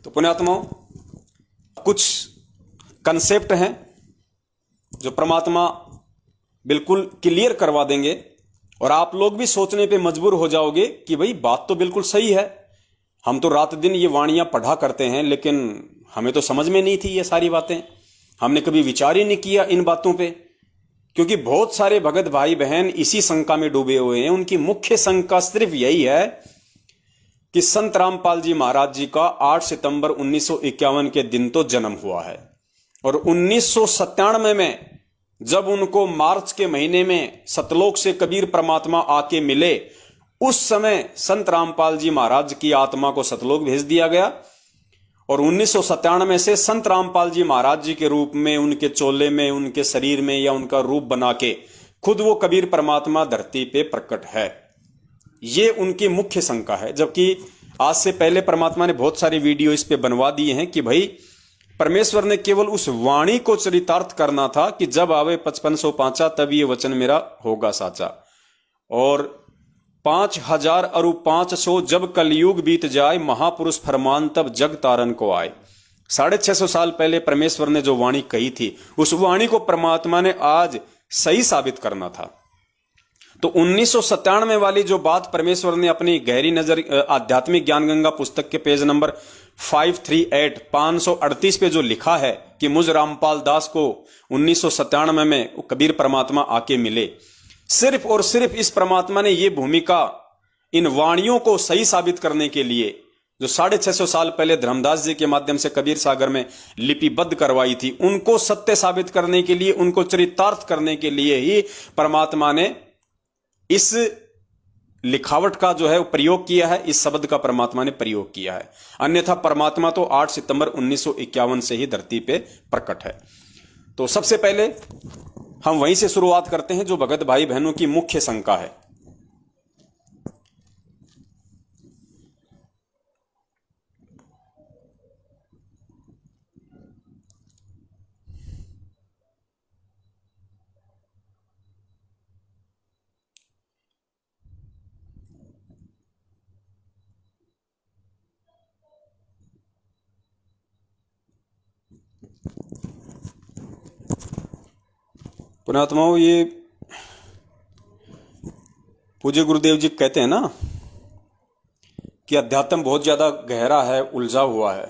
तो पुण्यात्माओं, कुछ कंसेप्ट हैं जो परमात्मा बिल्कुल क्लियर करवा देंगे और आप लोग भी सोचने पे मजबूर हो जाओगे कि भाई बात तो बिल्कुल सही है। हम तो रात दिन ये वाणियां पढ़ा करते हैं, लेकिन हमें तो समझ में नहीं थी ये सारी बातें। हमने कभी विचार ही नहीं किया इन बातों पे, क्योंकि बहुत सारे भगत भाई बहन इसी शंका में डूबे हुए हैं। उनकी मुख्य शंका सिर्फ यही है कि संत रामपाल जी महाराज जी का 8 सितंबर 1951 के दिन तो जन्म हुआ है और 1997 में जब उनको मार्च के महीने में सतलोक से कबीर परमात्मा आके मिले, उस समय संत रामपाल जी महाराज की आत्मा को सतलोक भेज दिया गया और 1997 से संत रामपाल जी महाराज जी के रूप में, उनके चोले में, उनके शरीर में या उनका रूप बना के खुद वो कबीर परमात्मा धरती पे प्रकट है। ये उनकी मुख्य शंका है। जबकि आज से पहले परमात्मा ने बहुत सारे वीडियो इस पे बनवा दिए हैं कि भाई परमेश्वर ने केवल उस वाणी को चरितार्थ करना था कि जब आवे 5500 पांचा तब ये वचन मेरा होगा साचा, और 5000 अरु 500 जब कलयुग बीत जाए महापुरुष फरमान तब जग तारन को आए। 650 साल पहले परमेश्वर ने जो वाणी कही थी, उस वाणी को परमात्मा ने आज सही साबित करना था। तो 1997 वाली जो बात परमेश्वर ने अपनी गहरी नजर आध्यात्मिक ज्ञान गंगा पुस्तक के पेज नंबर 538 पे जो लिखा है कि मुझ रामपाल दास को 1997 में कबीर परमात्मा आके मिले, सिर्फ और सिर्फ इस परमात्मा ने ये भूमिका इन वाणियों को सही साबित करने के लिए, जो 650 साल पहले धर्मदास जी के माध्यम से कबीर सागर में लिपिबद्ध करवाई थी, उनको सत्य साबित करने के लिए, उनको चरितार्थ करने के लिए ही परमात्मा ने इस लिखावट का जो है प्रयोग किया है, इस शब्द का परमात्मा ने प्रयोग किया है। अन्यथा परमात्मा तो 8 सितंबर 1951 से ही धरती पे प्रकट है। तो सबसे पहले हम वहीं से शुरुआत करते हैं जो भगत भाई बहनों की मुख्य शंका है। पुण्यात्माओं, ये पूज्य गुरुदेव जी कहते हैं ना कि अध्यात्म बहुत ज्यादा गहरा है, उलझा हुआ है,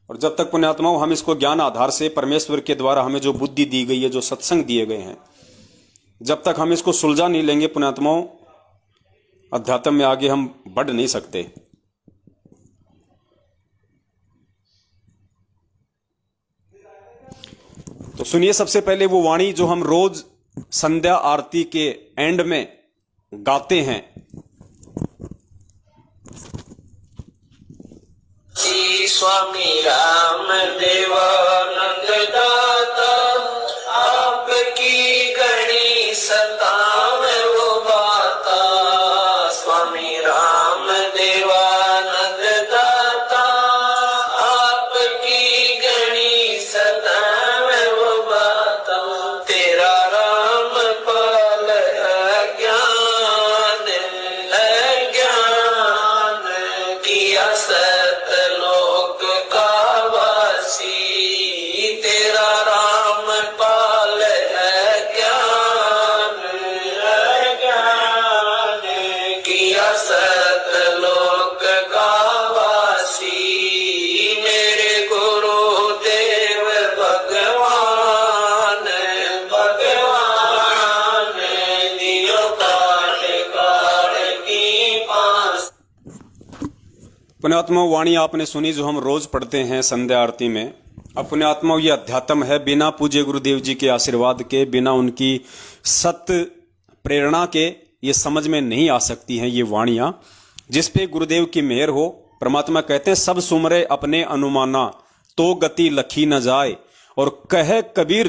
और जब तक पुण्यात्माओं हम इसको ज्ञान आधार से परमेश्वर के द्वारा हमें जो बुद्धि दी गई है, जो सत्संग दिए गए हैं, जब तक हम इसको सुलझा नहीं लेंगे पुण्यात्माओं, अध्यात्म में आगे हम बढ़ नहीं सकते। तो सुनिए सबसे पहले वो वाणी जो हम रोज संध्या आरती के एंड में गाते हैं। श्री स्वामी राम देवानंद दाता, आपकी गणी सताव वो बाता। स्वामी राम देवानंद दाता, आपकी गणी सताव वो बाता। तेरा राम पाल अज्ञान किया सतलोक का वासी। तेरा राम पाल अज्ञान किया सतलोक का वासी। मेरे गुरुदेव भगवान भगवान दियो काट काट की पास। पुण्यात्मा वाणी आपने सुनी जो हम रोज पढ़ते हैं संध्या आरती में। अब पुण्यात्मा ये अध्यात्म है, बिना पूज्य गुरुदेव जी के आशीर्वाद के, बिना उनकी सत्य प्रेरणा के ये समझ में नहीं आ सकती हैं ये वाणियां, जिस पे गुरुदेव की मेहर हो। परमात्मा कहते हैं सब सुमरे अपने अनुमाना, तो गति लखी न जाए, और कहे कबीर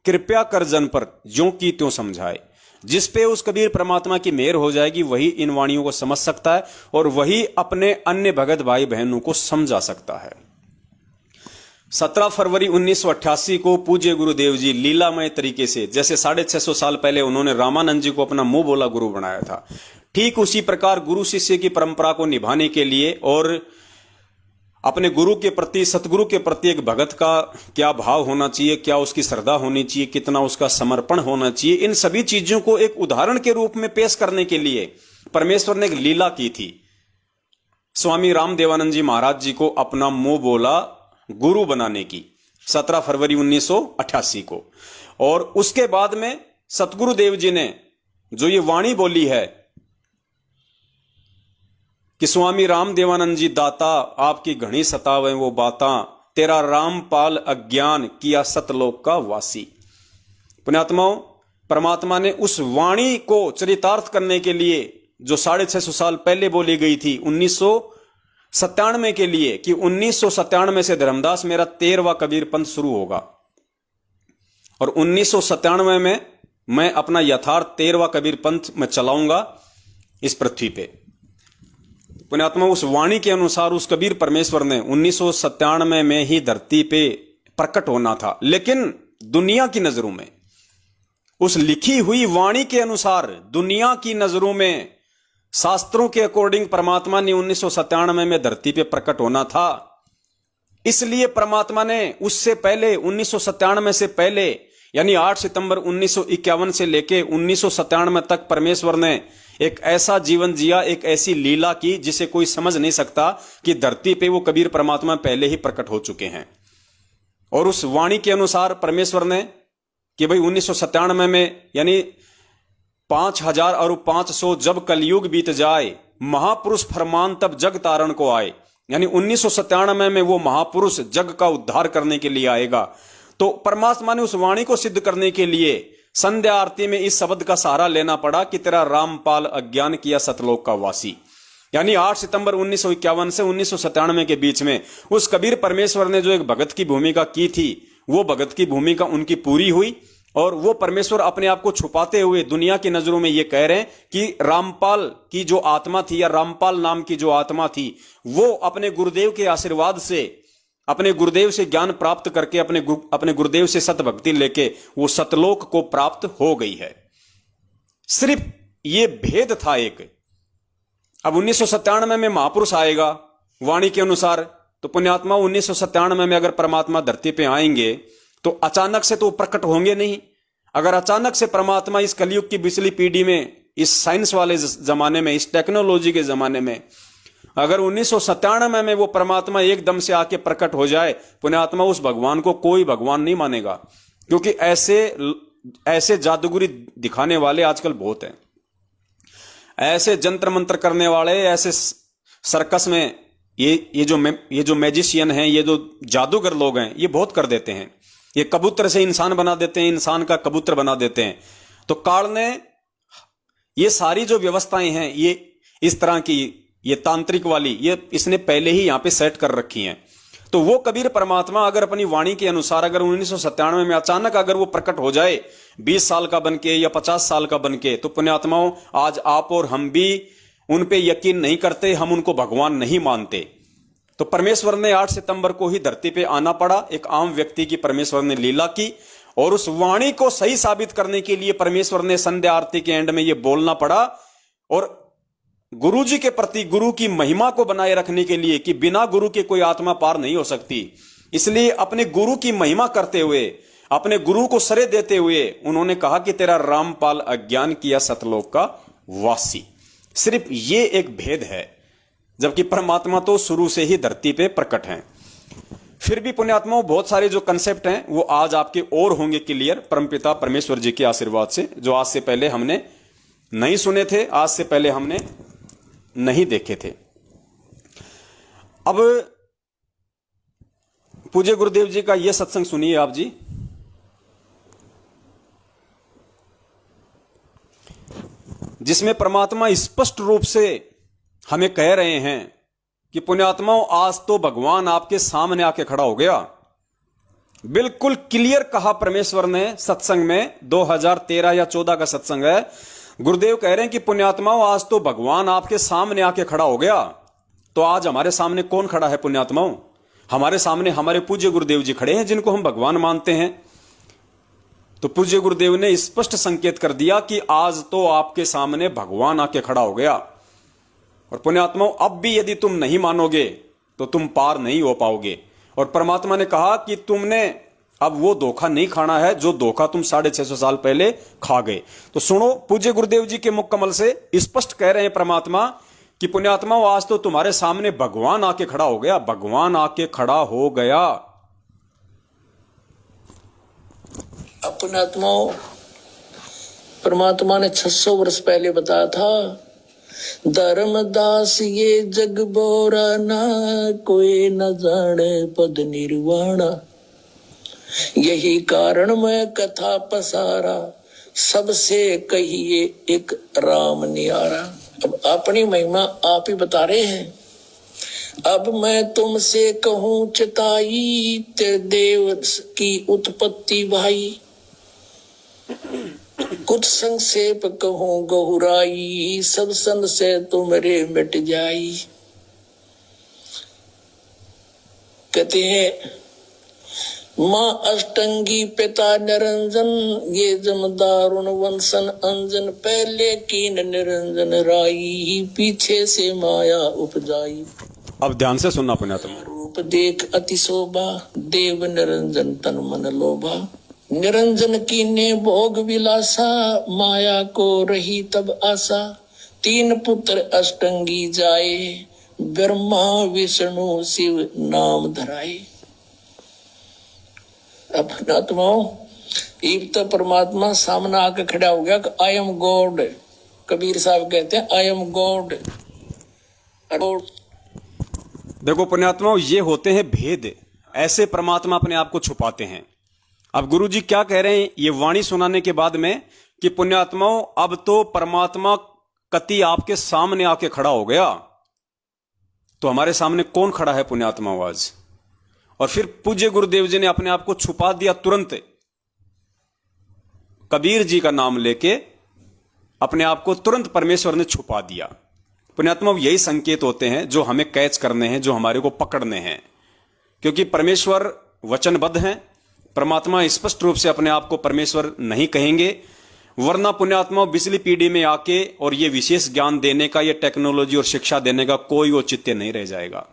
कृपया कर जन पर, ज्यों की त्यों समझाए। जिस पे उस कबीर परमात्मा की मेहर हो जाएगी वही इन वाणियों को समझ सकता है और वही अपने अन्य भगत भाई बहनों को समझा सकता है। 17 फरवरी 1988 को पूज्य गुरुदेव जी लीलामय तरीके से, जैसे 650 साल पहले उन्होंने रामानंद जी को अपना मुंह बोला गुरु बनाया था, ठीक उसी प्रकार गुरु शिष्य की परंपरा को निभाने के लिए और अपने गुरु के प्रति, सतगुरु के प्रति एक भगत का क्या भाव होना चाहिए, क्या उसकी श्रद्धा होनी चाहिए, कितना उसका समर्पण होना चाहिए, इन सभी चीजों को एक उदाहरण के रूप में पेश करने के लिए परमेश्वर ने एक लीला की थी। स्वामी रामदेवानंद जी महाराज जी को अपना मुंह बोला गुरु बनाने की 17 फरवरी 1988 को। और उसके बाद में सतगुरुदेव जी ने जो ये वाणी बोली है कि स्वामी रामदेवानंद जी दाता आपकी घनी सतावे वो बाता, तेरा रामपाल अज्ञान किया सतलोक का वासी। पुण्यात्माओं, परमात्मा ने उस वाणी को चरितार्थ करने के लिए जो 650 साल पहले बोली गई थी 1997 के लिए, कि 1997 से धर्मदास मेरा 13वां कबीर पंथ शुरू होगा और 1997 में मैं अपना यथार्थ 13वां कबीर पंथ में चलाऊंगा इस पृथ्वी पे। पुण्यात्मा, उस वाणी के अनुसार उस कबीर परमेश्वर ने 1997 में ही धरती पे प्रकट होना था, लेकिन दुनिया की नजरों में, उस लिखी हुई वाणी के अनुसार दुनिया की नजरों में, शास्त्रों के अकॉर्डिंग परमात्मा ने 1997 में धरती पे प्रकट होना था। इसलिए परमात्मा ने उससे पहले 1997 से पहले यानी 8 सितंबर 1951 से लेके 1997 तक परमेश्वर ने एक ऐसा जीवन जिया, एक ऐसी लीला की जिसे कोई समझ नहीं सकता कि धरती पे वो कबीर परमात्मा पहले ही प्रकट हो चुके हैं। और उस वाणी के अनुसार परमेश्वर ने कि भाई 1997 में यानी 5000 और 500 जब कलयुग बीत जाए, महापुरुष फरमान तब जग तारण को आए, यानी 1997 में वो महापुरुष जग का उद्धार करने के लिए आएगा। तो परमात्मा ने उस वाणी को सिद्ध करने के लिए संध्या आरती में इस शब्द का सहारा लेना पड़ा कि तेरा रामपाल अज्ञान किया सतलोक का वासी। यानी 8 सितंबर 1951 से 1997 के बीच में उस कबीर परमेश्वर ने जो एक भगत की भूमिका की थी, वो भगत की भूमिका उनकी पूरी हुई और वो परमेश्वर अपने आप को छुपाते हुए दुनिया की नजरों में ये कह रहे हैं कि रामपाल की जो आत्मा थी या रामपाल नाम की जो आत्मा थी, वो अपने गुरुदेव के आशीर्वाद से, अपने गुरुदेव से ज्ञान प्राप्त करके, अपने गुरुदेव से सतभक्ति लेके वो सतलोक को प्राप्त हो गई है। सिर्फ ये भेद था एक। अब 1997 में महापुरुष आएगा वाणी के अनुसार, तो पुण्यात्मा 1997 में अगर परमात्मा धरती पे आएंगे तो अचानक से तो प्रकट होंगे नहीं। अगर अचानक से परमात्मा इस कलयुग की पिछली पीढ़ी में, इस साइंस वाले जमाने में, इस टेक्नोलॉजी के जमाने में, अगर 1997 में वो परमात्मा एकदम से आके प्रकट हो जाए, पुण्यात्मा उस भगवान को कोई भगवान नहीं मानेगा, क्योंकि ऐसे जादूगरी दिखाने वाले आजकल बहुत हैं। ऐसे जंत्र मंत्र करने वाले, ऐसे सर्कस में ये जो मैजिशियन हैं, ये जो जादूगर लोग हैं, ये बहुत कर देते हैं। ये कबूतर से इंसान बना देते हैं, इंसान का कबूतर बना देते हैं। तो काल ने ये सारी जो व्यवस्थाएं हैं, ये इस तरह की, ये तांत्रिक वाली, ये इसने पहले ही यहां पे सेट कर रखी हैं। तो वो कबीर परमात्मा अगर अपनी वाणी के अनुसार अगर 1997 में अचानक अगर वो प्रकट हो जाए 20 साल का बनके या 50 साल का बनके, तो पुण्यात्माओं आज आप और हम भी उन पे यकीन नहीं करते, हम उनको भगवान नहीं मानते। तो परमेश्वर ने 8 सितंबर को ही धरती पे आना पड़ा, एक आम व्यक्ति की परमेश्वर ने लीला की, और उस वाणी को सही साबित करने के लिए परमेश्वर ने संध्या आरती के एंड में ये बोलना पड़ा। और गुरु जी के प्रति, गुरु की महिमा को बनाए रखने के लिए कि बिना गुरु के कोई आत्मा पार नहीं हो सकती, इसलिए अपने गुरु की महिमा करते हुए, अपने गुरु को सरे देते हुए उन्होंने कहा कि तेरा रामपाल अज्ञान किया सतलोक का वासी। सिर्फ ये एक भेद है, जबकि परमात्मा तो शुरू से ही धरती पे प्रकट हैं। फिर भी पुण्यात्माओं बहुत सारे जो कंसेप्ट हैं वो आज आपके और होंगे क्लियर, परमपिता परमेश्वर जी के आशीर्वाद से, जो आज से पहले हमने नहीं सुने थे, आज से पहले हमने नहीं देखे थे। अब पूज्य गुरुदेव जी का यह सत्संग सुनिए आप जी। जिसमें परमात्मा स्पष्ट रूप से हमें कह रहे हैं कि पुण्यात्माओं आज तो भगवान आपके सामने आके खड़ा हो गया। बिल्कुल क्लियर कहा परमेश्वर ने सत्संग में, 2013 या 14 का सत्संग है। गुरुदेव कह रहे हैं कि पुण्यात्माओं आज तो भगवान आपके सामने आके खड़ा हो गया। तो आज हमारे सामने कौन खड़ा है पुण्यात्माओं? हमारे सामने हमारे पूज्य गुरुदेव जी खड़े हैं, जिनको हम भगवान मानते हैं। तो पूज्य गुरुदेव ने स्पष्ट संकेत कर दिया कि आज तो आपके सामने भगवान आके खड़ा हो गया। और पुण्यात्माओं अब भी यदि तुम नहीं मानोगे तो तुम पार नहीं हो पाओगे। और परमात्मा ने कहा कि तुमने अब वो धोखा नहीं खाना है जो धोखा तुम 650 साल पहले खा गए। तो सुनो, पूज्य गुरुदेव जी के मुख कमल से स्पष्ट कह रहे हैं परमात्मा कि पुण्यात्माओं, आज तो तुम्हारे सामने भगवान आके खड़ा हो गया, भगवान आके खड़ा हो गया। पुण्यात्माओं, परमात्मा ने 600 वर्ष पहले बताया था, धर्मदास ये जग बोरा ना, कोई न जाने पद निर्वाणा। यही कारण मैं कथा पसारा, सबसे कहिए एक राम नियारा। अब अपनी महिमा आप ही बता रहे हैं। अब मैं तुमसे कहूं चिताई, तेरे देव की उत्पत्ति भाई। कुछ संक्षेप कहूं गहुराई, सब संशय तुमरे मिट जाई। कहते हैं माँ अष्टंगी पिता निरंजन, ये जमदारुण वंशन अंजन। पहले कीन निरंजन राई, पीछे से माया उपजाई। अब ध्यान से सुनना पुण्यात्मा। रूप देख अति शोभा, देव निरंजन तन मन लोभा। निरंजन कीने भोग विलासा, माया को रही तब आशा। 3 पुत्र अष्टंगी जाए, ब्रह्मा विष्णु शिव नाम धराए। अपनात्माओं, एक तो परमात्मा सामने आकर खड़ा हो गया कि आई एम गॉड। कबीर साहब कहते हैं आई एम गॉड। देखो पुण्यात्माओं, ये होते हैं भेद। ऐसे परमात्मा अपने आप को छुपाते हैं। अब गुरु जी क्या कह रहे हैं ये वाणी सुनाने के बाद में कि पुण्यात्माओं, अब तो परमात्मा कति आपके सामने आके खड़ा हो गया। तो हमारे सामने कौन खड़ा है पुण्यात्माओं आज? और फिर पूज्य गुरुदेव जी ने अपने आप को छुपा दिया तुरंत। कबीर जी का नाम लेके अपने आप को तुरंत परमेश्वर ने छुपा दिया। पुण्यात्मा, यही संकेत होते हैं जो हमें कैच करने हैं, जो हमारे को पकड़ने हैं। क्योंकि परमेश्वर वचनबद्ध हैं। परमात्मा स्पष्ट रूप से अपने आप को परमेश्वर नहीं कहेंगे, वरना पुण्यात्मा पिछली पीढ़ी में आके और ये विशेष ज्ञान देने का, ये टेक्नोलॉजी और शिक्षा देने का कोई औचित्य नहीं रह जाएगा।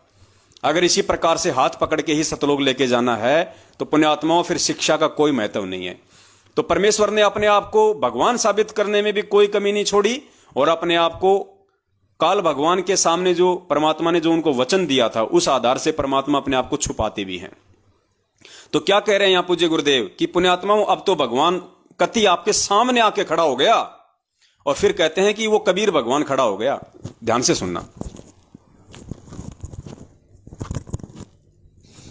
अगर इसी प्रकार से हाथ पकड़ के ही सतलोक लेके जाना है तो पुण्यात्माओं फिर शिक्षा का कोई महत्व नहीं है। तो परमेश्वर ने अपने आप को भगवान साबित करने में भी कोई कमी नहीं छोड़ी, और अपने आप को काल भगवान के सामने जो परमात्मा ने जो उनको वचन दिया था उस आधार से परमात्मा अपने आप को छुपाते भी हैं। तो क्या कह रहे हैं यहां पूज्य गुरुदेव कि पुण्यात्माओं, अब तो भगवान कति आपके सामने आके खड़ा हो गया। और फिर कहते हैं कि वो कबीर भगवान खड़ा हो गया। ध्यान से सुनना।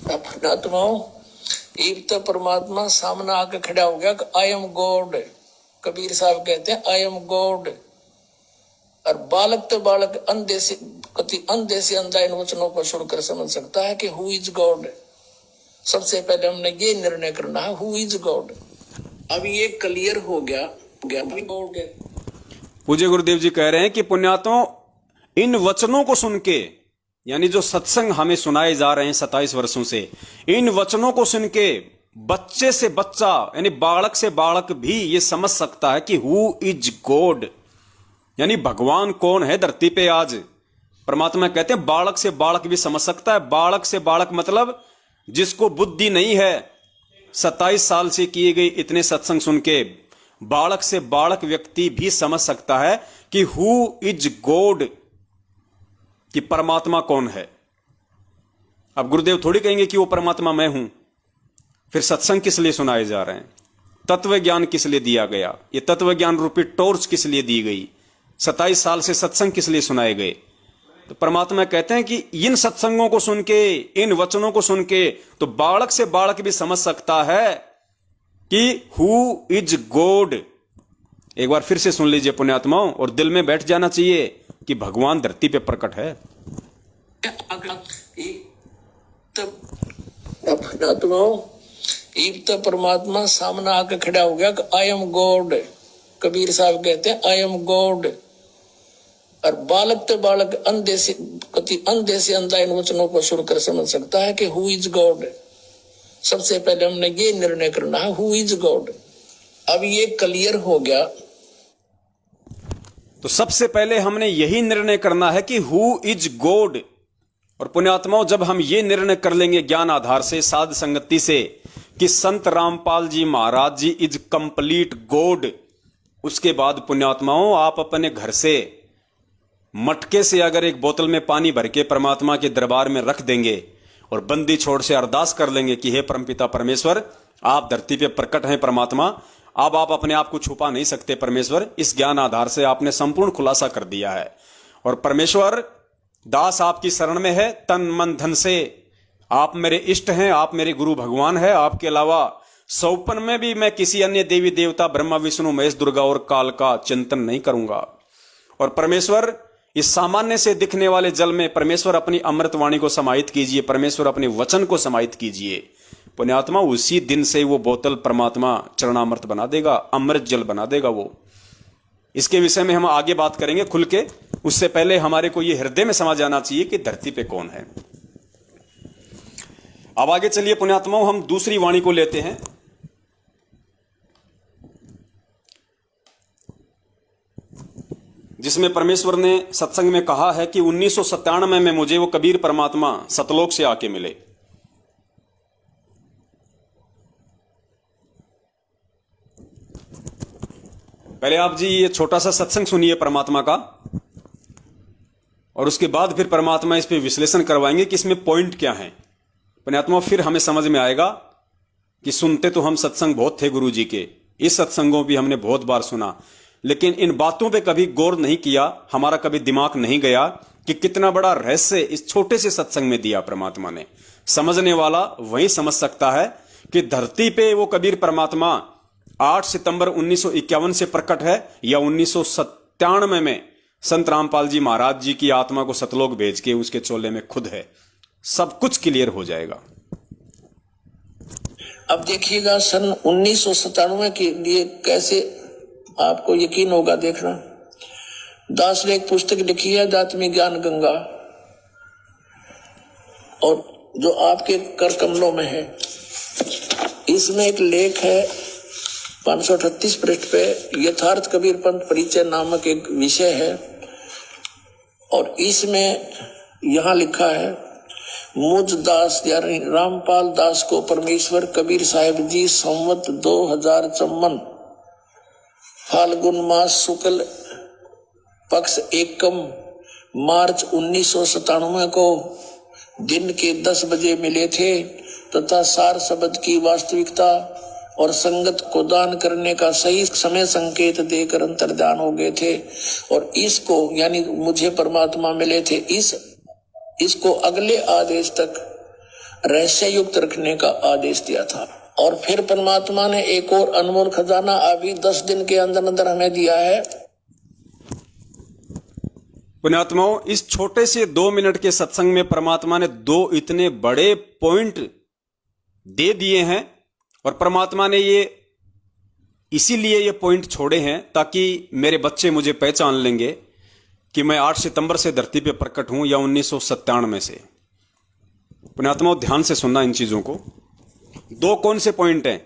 अपनात्माओं, एक तो परमात्मा सामने आकर खड़ा हो गया कि आई एम गॉड। कबीर साहब कहते हैं आई एम गॉड। और बालक तो बालक अंधे से अंधा इन वचनों को सुनकर समझ सकता है कि हु इज गॉड। सबसे पहले हमने ये निर्णय करना है हु इज गॉड। अब ये क्लियर हो गया गॉड। पूज्य गुरुदेव जी कह रहे हैं कि पुण्यात्माओं, इन वचनों को सुन के, यानी जो सत्संग हमें सुनाए जा रहे हैं 27 वर्षों से, इन वचनों को सुन के बच्चे से बच्चा यानी बालक से बालक भी ये समझ सकता है कि हु इज गॉड, यानी भगवान कौन है धरती पे आज। परमात्मा कहते हैं बालक से बालक भी समझ सकता है। बालक से बालक मतलब जिसको बुद्धि नहीं है, 27 साल से किए गए इतने सत्संग सुन के बालक से बालक व्यक्ति भी समझ सकता है कि हु इज गॉड, कि परमात्मा कौन है। अब गुरुदेव थोड़ी कहेंगे कि वो परमात्मा मैं हूं। फिर सत्संग किस लिए सुनाए जा रहे हैं? तत्व ज्ञान किस लिए दिया गया? ये तत्व ज्ञान रूपी टॉर्च किस लिए दी गई? 27 साल से सत्संग किस लिए सुनाए गए? तो परमात्मा कहते हैं कि इन सत्संगों को सुन के, इन वचनों को सुन के तो बालक से बालक भी समझ सकता है कि हु इज गॉड। एक बार फिर से सुन लीजिए पुण्यात्माओं, और दिल में बैठ जाना चाहिए कि भगवान धरती पे प्रकट है। एक तो परमात्मा सामने आकर खड़ा हो गया कि आई एम गॉड। कबीर साहब कहते हैं आई एम गॉड। और बालक तो बालक अंधे से अंधा इन वचनों को सुनकर समझ सकता है कि हु इज गॉड। सबसे पहले हमने ये निर्णय करना है हु इज गॉड। अब ये क्लियर हो गया। तो सबसे पहले हमने यही निर्णय करना है कि हु इज गॉड। और पुण्यात्माओं, जब हम ये निर्णय कर लेंगे ज्ञान आधार से, साध संगति से, कि संत रामपाल जी महाराज जी इज कंप्लीट गॉड, उसके बाद पुण्यात्माओं आप अपने घर से मटके से अगर एक बोतल में पानी भर के परमात्मा के दरबार में रख देंगे और बंदी छोड़ से अरदास कर लेंगे कि हे परमपिता परमेश्वर, आप धरती पे प्रकट हैं परमात्मा, अब आप अपने आप को छुपा नहीं सकते परमेश्वर, इस ज्ञान आधार से आपने संपूर्ण खुलासा कर दिया है। और परमेश्वर, दास आपकी शरण में है तन मन धन से, आप मेरे इष्ट हैं, आप मेरे गुरु भगवान है, आपके अलावा सौपन में भी मैं किसी अन्य देवी देवता ब्रह्मा विष्णु महेश दुर्गा और काल का चिंतन नहीं करूंगा। और परमेश्वर, इस सामान्य से दिखने वाले जल में परमेश्वर अपनी अमृतवाणी को समाहित कीजिए, परमेश्वर अपने वचन को समाहित कीजिए। पुण्यात्मा, उसी दिन से वो बोतल परमात्मा चरणामृत बना देगा, अमृत जल बना देगा वो। इसके विषय में हम आगे बात करेंगे खुल के, उससे पहले हमारे को ये हृदय में समझ आना चाहिए कि धरती पे कौन है। अब आगे चलिए पुण्यात्माओं, हम दूसरी वाणी को लेते हैं। जिसमें परमेश्वर ने सत्संग में कहा है कि 1997 में मुझे वो कबीर परमात्मा सतलोक से आके मिले। पहले आप जी ये छोटा सा सत्संग सुनिए परमात्मा का, और उसके बाद फिर परमात्मा इस पे विश्लेषण करवाएंगे कि इसमें पॉइंट क्या है। पुण्यात्मा, फिर हमें समझ में आएगा कि सुनते तो हम सत्संग बहुत थे गुरु जी के, इस सत्संगों भी हमने बहुत बार सुना, लेकिन इन बातों पे कभी गौर नहीं किया, हमारा कभी दिमाग नहीं गया कि कितना बड़ा रहस्य इस छोटे से सत्संग में दिया परमात्मा ने। समझने वाला वही समझ सकता है कि धरती पे वो कबीर परमात्मा 8 सितंबर 1951 से प्रकट है या 1997 में संत रामपाल जी महाराज जी की आत्मा को सतलोक भेज के उसके चोले में खुद है। सब कुछ क्लियर हो जाएगा। अब देखिएगा सन 1997 के लिए कैसे आपको यकीन होगा, देखना। दास ने एक पुस्तक लिखी है अध्यात्मिक ज्ञान गंगा, और जो आपके कर कमलों में है, इसमें एक लेख है 538 पृष्ठ पे, यथार्थ कबीर पंथ परिचय नामक एक विषय है। और इसमें यहां लिखा है, मुझ दास यानी रामपाल दास को परमेश्वर कबीर साहिब जी संवत 2054 फाल्गुन मास शुक्ल पक्ष एकम मार्च 1997 को दिन के 10 बजे मिले थे तथा सार शब्द की वास्तविकता और संगत को दान करने का सही समय संकेत देकर अंतर्ध्यान हो गए थे। और इसको यानी मुझे परमात्मा मिले थे, इसको अगले आदेश तक रहस्य युक्त रखने का आदेश दिया था। और फिर परमात्मा ने एक और अनमोल खजाना अभी 10 दिन के अंदर अंदर हमें दिया है। पुण्यात्माओं, इस छोटे से 2 मिनट के सत्संग में परमात्मा ने 2 इतने बड़े पॉइंट दे दिए हैं। और परमात्मा ने ये इसीलिए ये पॉइंट छोड़े हैं ताकि मेरे बच्चे मुझे पहचान लेंगे कि मैं 8 सितंबर से धरती पे प्रकट हूं या 1997 से। पुण्यात्माओं, ध्यान से सुनना इन चीजों को। 2 कौन से पॉइंट हैं?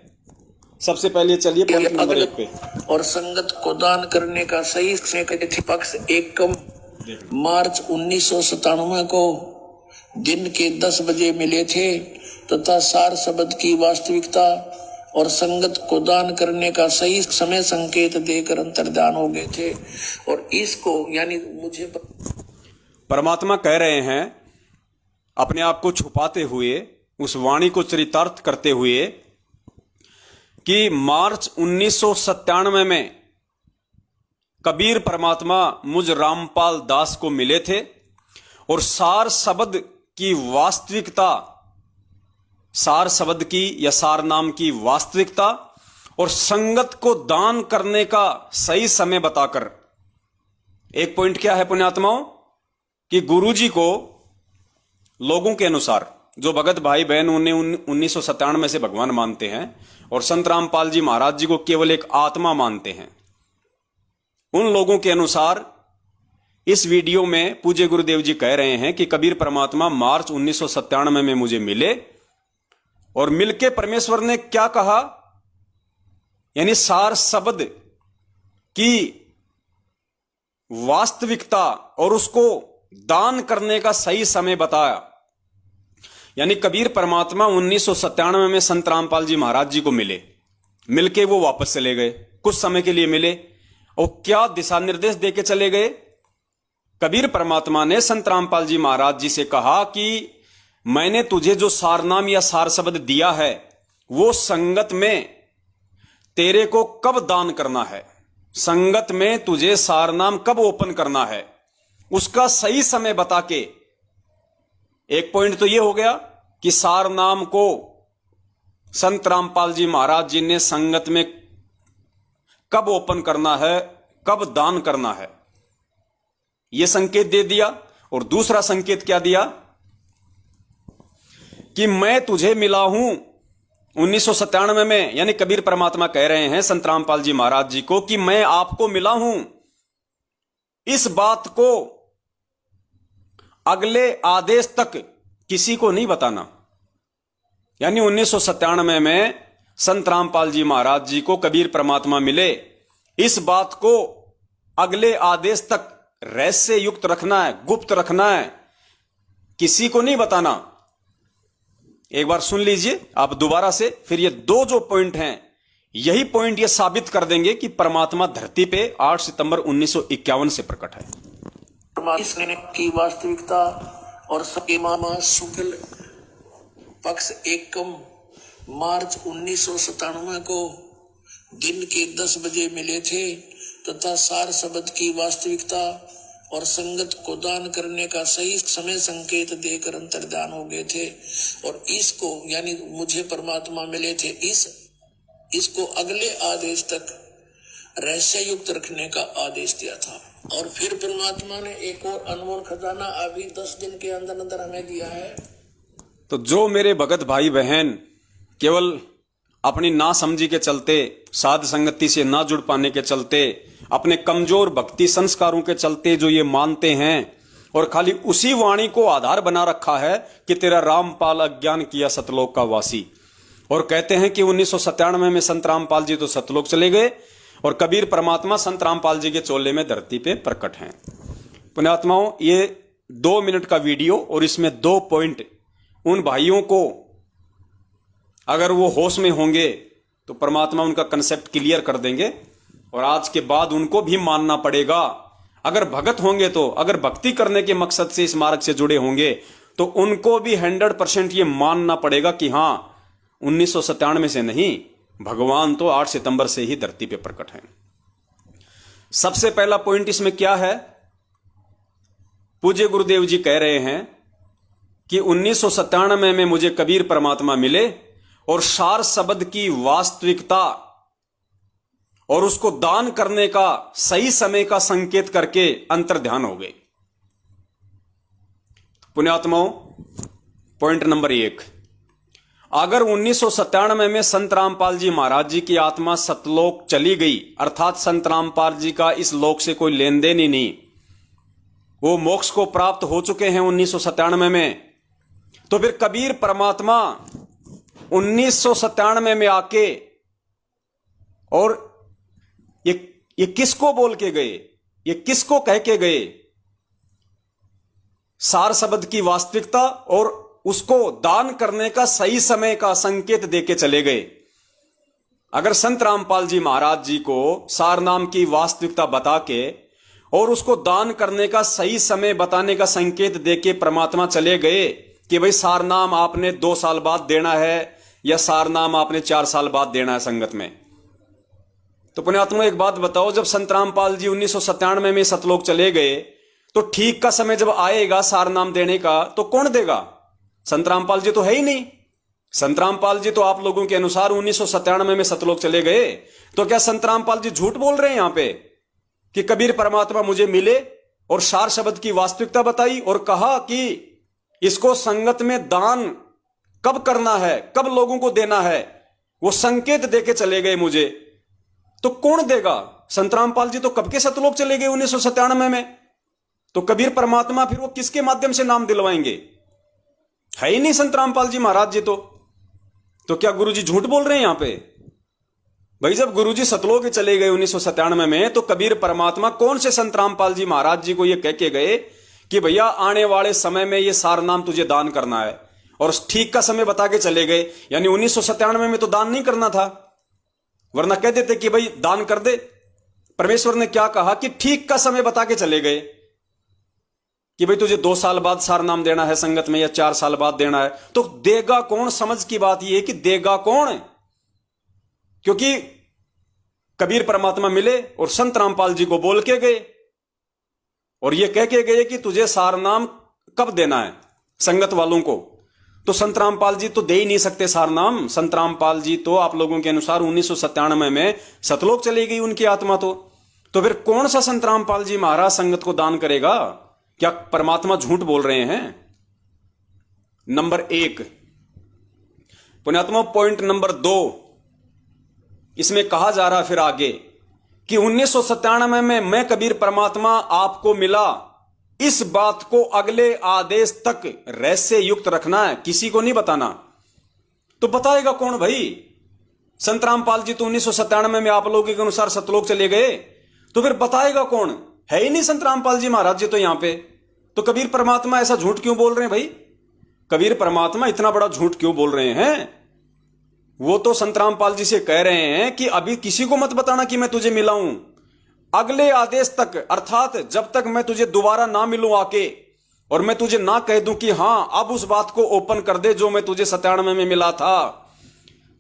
सबसे पहले चलिए पॉइंट नंबर 1 पे, और संगत को दान करने का सही समय पक्ष एकम मार्च 1997 को दिन के 10 बजे मिले थे तथा सार शब्द की वास्तविकता और संगत को दान करने का सही समय संकेत देकर अंतर्ध्यान हो गए थे। और इसको यानी मुझे परमात्मा कह रहे हैं अपने आप को छुपाते हुए, उस वाणी को चरितार्थ करते हुए कि मार्च 1997 में कबीर परमात्मा मुझ रामपाल दास को मिले थे और सार शब्द की वास्तविकता, सार शब्द की या सार नाम की वास्तविकता और संगत को दान करने का सही समय बताकर। एक पॉइंट क्या है पुण्यात्माओं कि गुरुजी को लोगों के अनुसार, जो भगत भाई बहन उन्हें 1997 से भगवान मानते हैं और संत रामपाल जी महाराज जी को केवल एक आत्मा मानते हैं, उन लोगों के अनुसार इस वीडियो में पूज्य गुरुदेव जी कह रहे हैं कि कबीर परमात्मा मार्च 1997 में मुझे मिले और मिलके परमेश्वर ने क्या कहा, यानी सार शब्द की वास्तविकता और उसको दान करने का सही समय बताया। यानी कबीर परमात्मा 1997 में संत रामपाल जी महाराज जी को मिलके वो वापस चले गए, कुछ समय के लिए मिले और क्या दिशा निर्देश देके चले गए। कबीर परमात्मा ने संत रामपाल जी महाराज जी से कहा कि मैंने तुझे जो सारनाम या सार शब्द दिया है वो संगत में तेरे को कब दान करना है, संगत में तुझे सारनाम कब ओपन करना है, उसका सही समय बता के। एक पॉइंट तो ये हो गया कि सारनाम को संत रामपाल जी महाराज जी ने संगत में कब ओपन करना है, कब दान करना है, यह संकेत दे दिया। और दूसरा संकेत क्या दिया कि मैं तुझे मिला हूं 1997 में, यानी कबीर परमात्मा कह रहे हैं संत रामपाल जी महाराज जी को कि मैं आपको मिला हूं, इस बात को अगले आदेश तक किसी को नहीं बताना। यानी 1997 में संत रामपाल जी महाराज जी को कबीर परमात्मा मिले, इस बात को अगले आदेश तक रहस्य युक्त रखना है, गुप्त रखना है, किसी को नहीं बताना। एक बार सुन लीजिए आप दोबारा से, फिर ये दो जो पॉइंट हैं, यही पॉइंट ये साबित कर देंगे कि परमात्मा धरती पे 8 सितंबर 1951 से प्रकट है। परमात्मा की वास्तविकता और सबके मामा शुक्ल पक्ष एकम मार्च 1997 को दिन के 10 बजे मिले थे तथा सार शब्द की वास्तविकता और संगत को दान करने का सही समय संकेत देकर अंतर्धान हो गए थे। और इसको यानी मुझे परमात्मा मिले थे, इसको अगले आदेश तक रहस्य युक्त रखने का आदेश दिया था। और फिर परमात्मा ने एक और अनमोल खजाना अभी 10 दिन के अंदर अंदर हमें दिया है। तो जो मेरे भगत भाई बहन केवल अपनी नासमझी के चलते, साध संगति से ना जुड़ पाने के चलते, अपने कमजोर भक्ति संस्कारों के चलते जो ये मानते हैं और खाली उसी वाणी को आधार बना रखा है कि तेरा रामपाल अज्ञान किया सतलोक का वासी, और कहते हैं कि 1997 में संत रामपाल जी तो सतलोक चले गए और कबीर परमात्मा संत रामपाल जी के चोले में धरती पे प्रकट हैं। पुण्यात्माओं, ये 2 मिनट का वीडियो और इसमें 2 पॉइंट उन भाइयों को अगर वो होश में होंगे तो परमात्मा उनका कंसेप्ट क्लियर कर देंगे और आज के बाद उनको भी मानना पड़ेगा। अगर भगत होंगे तो, अगर भक्ति करने के मकसद से इस मार्ग से जुड़े होंगे तो उनको भी 100% ये मानना पड़ेगा कि हां 1997 से नहीं, भगवान तो 8 सितंबर से ही धरती पे प्रकट हैं। सबसे पहला पॉइंट इसमें क्या है, पूज्य गुरुदेव जी कह रहे हैं कि 1997 में मुझे कबीर परमात्मा मिले और सार शब्द की वास्तविकता और उसको दान करने का सही समय का संकेत करके अंतर्ध्यान हो गए। पुण्यात्माओं, पॉइंट नंबर 1, अगर 1997 में संत रामपाल जी महाराज जी की आत्मा सतलोक चली गई, अर्थात संत रामपाल जी का इस लोक से कोई लेन देन ही नहीं, वो मोक्ष को प्राप्त हो चुके हैं 1997 में, तो फिर कबीर परमात्मा 1997 में आके और ये किसको बोल के गए, ये किसको कह के गए, सार शब्द की वास्तविकता और उसको दान करने का सही समय का संकेत देके चले गए। अगर संत रामपाल जी महाराज जी को सार नाम की वास्तविकता बता के और उसको दान करने का सही समय बताने का संकेत देके परमात्मा चले गए कि भाई सार नाम आपने 2 साल बाद देना है या सार नाम आपने 4 साल बाद देना है संगत में, तो पुण्यात्मा एक बात बताओ, जब संत रामपाल जी 1997 में सतलोक चले गए तो ठीक का समय जब आएगा सार नाम देने का तो कौन देगा? संत रामपाल जी तो है ही नहीं। संत रामपाल जी तो आप लोगों के अनुसार 1997 में सतलोक चले गए, तो क्या संत रामपाल जी झूठ बोल रहे हैं यहां पे कि कबीर परमात्मा मुझे मिले और सार शब्द की वास्तविकता बताई और कहा कि इसको संगत में दान कब करना है, कब लोगों को देना है, वो संकेत देके चले गए मुझे, तो कौन देगा? संत रामपाल जी तो कब के सतलोक चले गए 1997 में, तो कबीर परमात्मा फिर वो किसके माध्यम से नाम दिलवाएंगे? है ही नहीं संत रामपाल जी महाराज जी तो क्या गुरुजी झूठ बोल रहे हैं यहां पे? भाई जब गुरुजी सतलोक चले गए 1997 में तो कबीर परमात्मा कौन से संत रामपाल जी महाराज जी को यह कह के गए कि भैया आने वाले समय में ये सारनाम तुझे दान करना है, और ठीक का समय बता के चले गए। यानी 1997 में तो दान नहीं करना था, वरना कह देते कि भाई दान कर दे। परमेश्वर ने क्या कहा कि ठीक का समय बता के चले गए कि भाई तुझे 2 साल बाद सारनाम देना है संगत में, या 4 साल बाद देना है। तो देगा कौन, समझ की बात यह है कि देगा कौन, क्योंकि कबीर परमात्मा मिले और संत रामपाल जी को बोल के गए और ये कह के गए कि तुझे सारनाम कब देना है संगत वालों को। तो संत रामपाल जी तो दे ही नहीं सकते सारनाम। संत रामपाल जी तो आप लोगों के अनुसार 1997 में सतलोक चली गई उनकी आत्मा। तो फिर कौन सा संत रामपाल जी महाराज संगत को दान करेगा? क्या परमात्मा झूठ बोल रहे हैं? नंबर 1 पुण्यात्मा। पॉइंट नंबर 2, इसमें कहा जा रहा फिर आगे कि 1997 में मैं कबीर परमात्मा आपको मिला, इस बात को अगले आदेश तक रहस्य युक्त रखना है, किसी को नहीं बताना। तो बताएगा कौन भाई? संत रामपाल जी तो 1997 में आप लोगों के अनुसार सतलोक चले गए, तो फिर बताएगा कौन? है ही नहीं संत रामपाल जी महाराज जी तो यहां पे। तो कबीर परमात्मा ऐसा झूठ क्यों बोल रहे हैं भाई? कबीर परमात्मा इतना बड़ा झूठ क्यों बोल रहे हैं? वो तो संत रामपाल जी से कह रहे हैं कि अभी किसी को मत बताना कि मैं तुझे मिला हूं, अगले आदेश तक, अर्थात जब तक मैं तुझे दोबारा ना मिलूं आके और मैं तुझे ना कह दूं कि हां अब उस बात को ओपन कर दे जो मैं तुझे 97 में मिला था।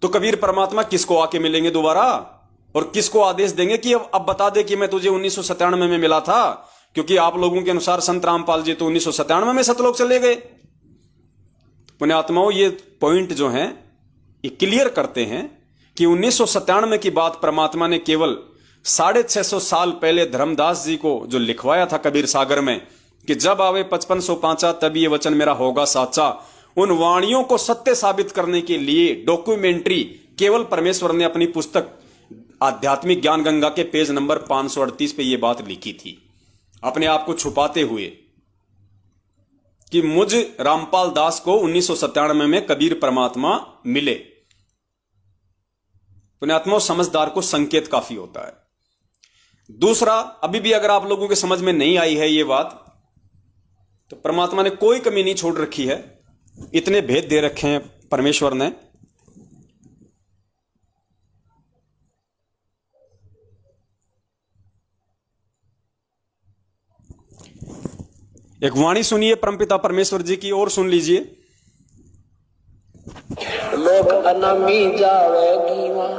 तो कबीर परमात्मा किसको आके मिलेंगे दोबारा और किसको आदेश देंगे कि अब बता दे कि मैं तुझे 1997 में मिला था? क्योंकि आप लोगों के अनुसार संत रामपाल जी तो 1997 में सतलोक चले गए। पुण्यात्माओं, ये पॉइंट जो है ये क्लियर करते हैं कि 1997 की बात परमात्मा ने केवल 650 साल पहले धर्मदास जी को जो लिखवाया था कबीर सागर में कि जब आवे 5505 तब ये वचन मेरा होगा साचा, उन वाणियों को सत्य साबित करने के लिए डॉक्यूमेंट्री केवल परमेश्वर ने अपनी पुस्तक आध्यात्मिक ज्ञान गंगा के पेज नंबर 538 पे ये बात लिखी थी, अपने आप को छुपाते हुए कि मुझ रामपाल दास को 1997 में कबीर परमात्मा मिले। पुण्यात्माओं, समझदार को संकेत काफी होता है। दूसरा, अभी भी अगर आप लोगों के समझ में नहीं आई है ये बात, तो परमात्मा ने कोई कमी नहीं छोड़ रखी है, इतने भेद दे रखे हैं परमेश्वर ने। एक वाणी सुनिए परमपिता परमेश्वर जी की, और सुन लीजिए। लोक अनामी जावेगी वहाँ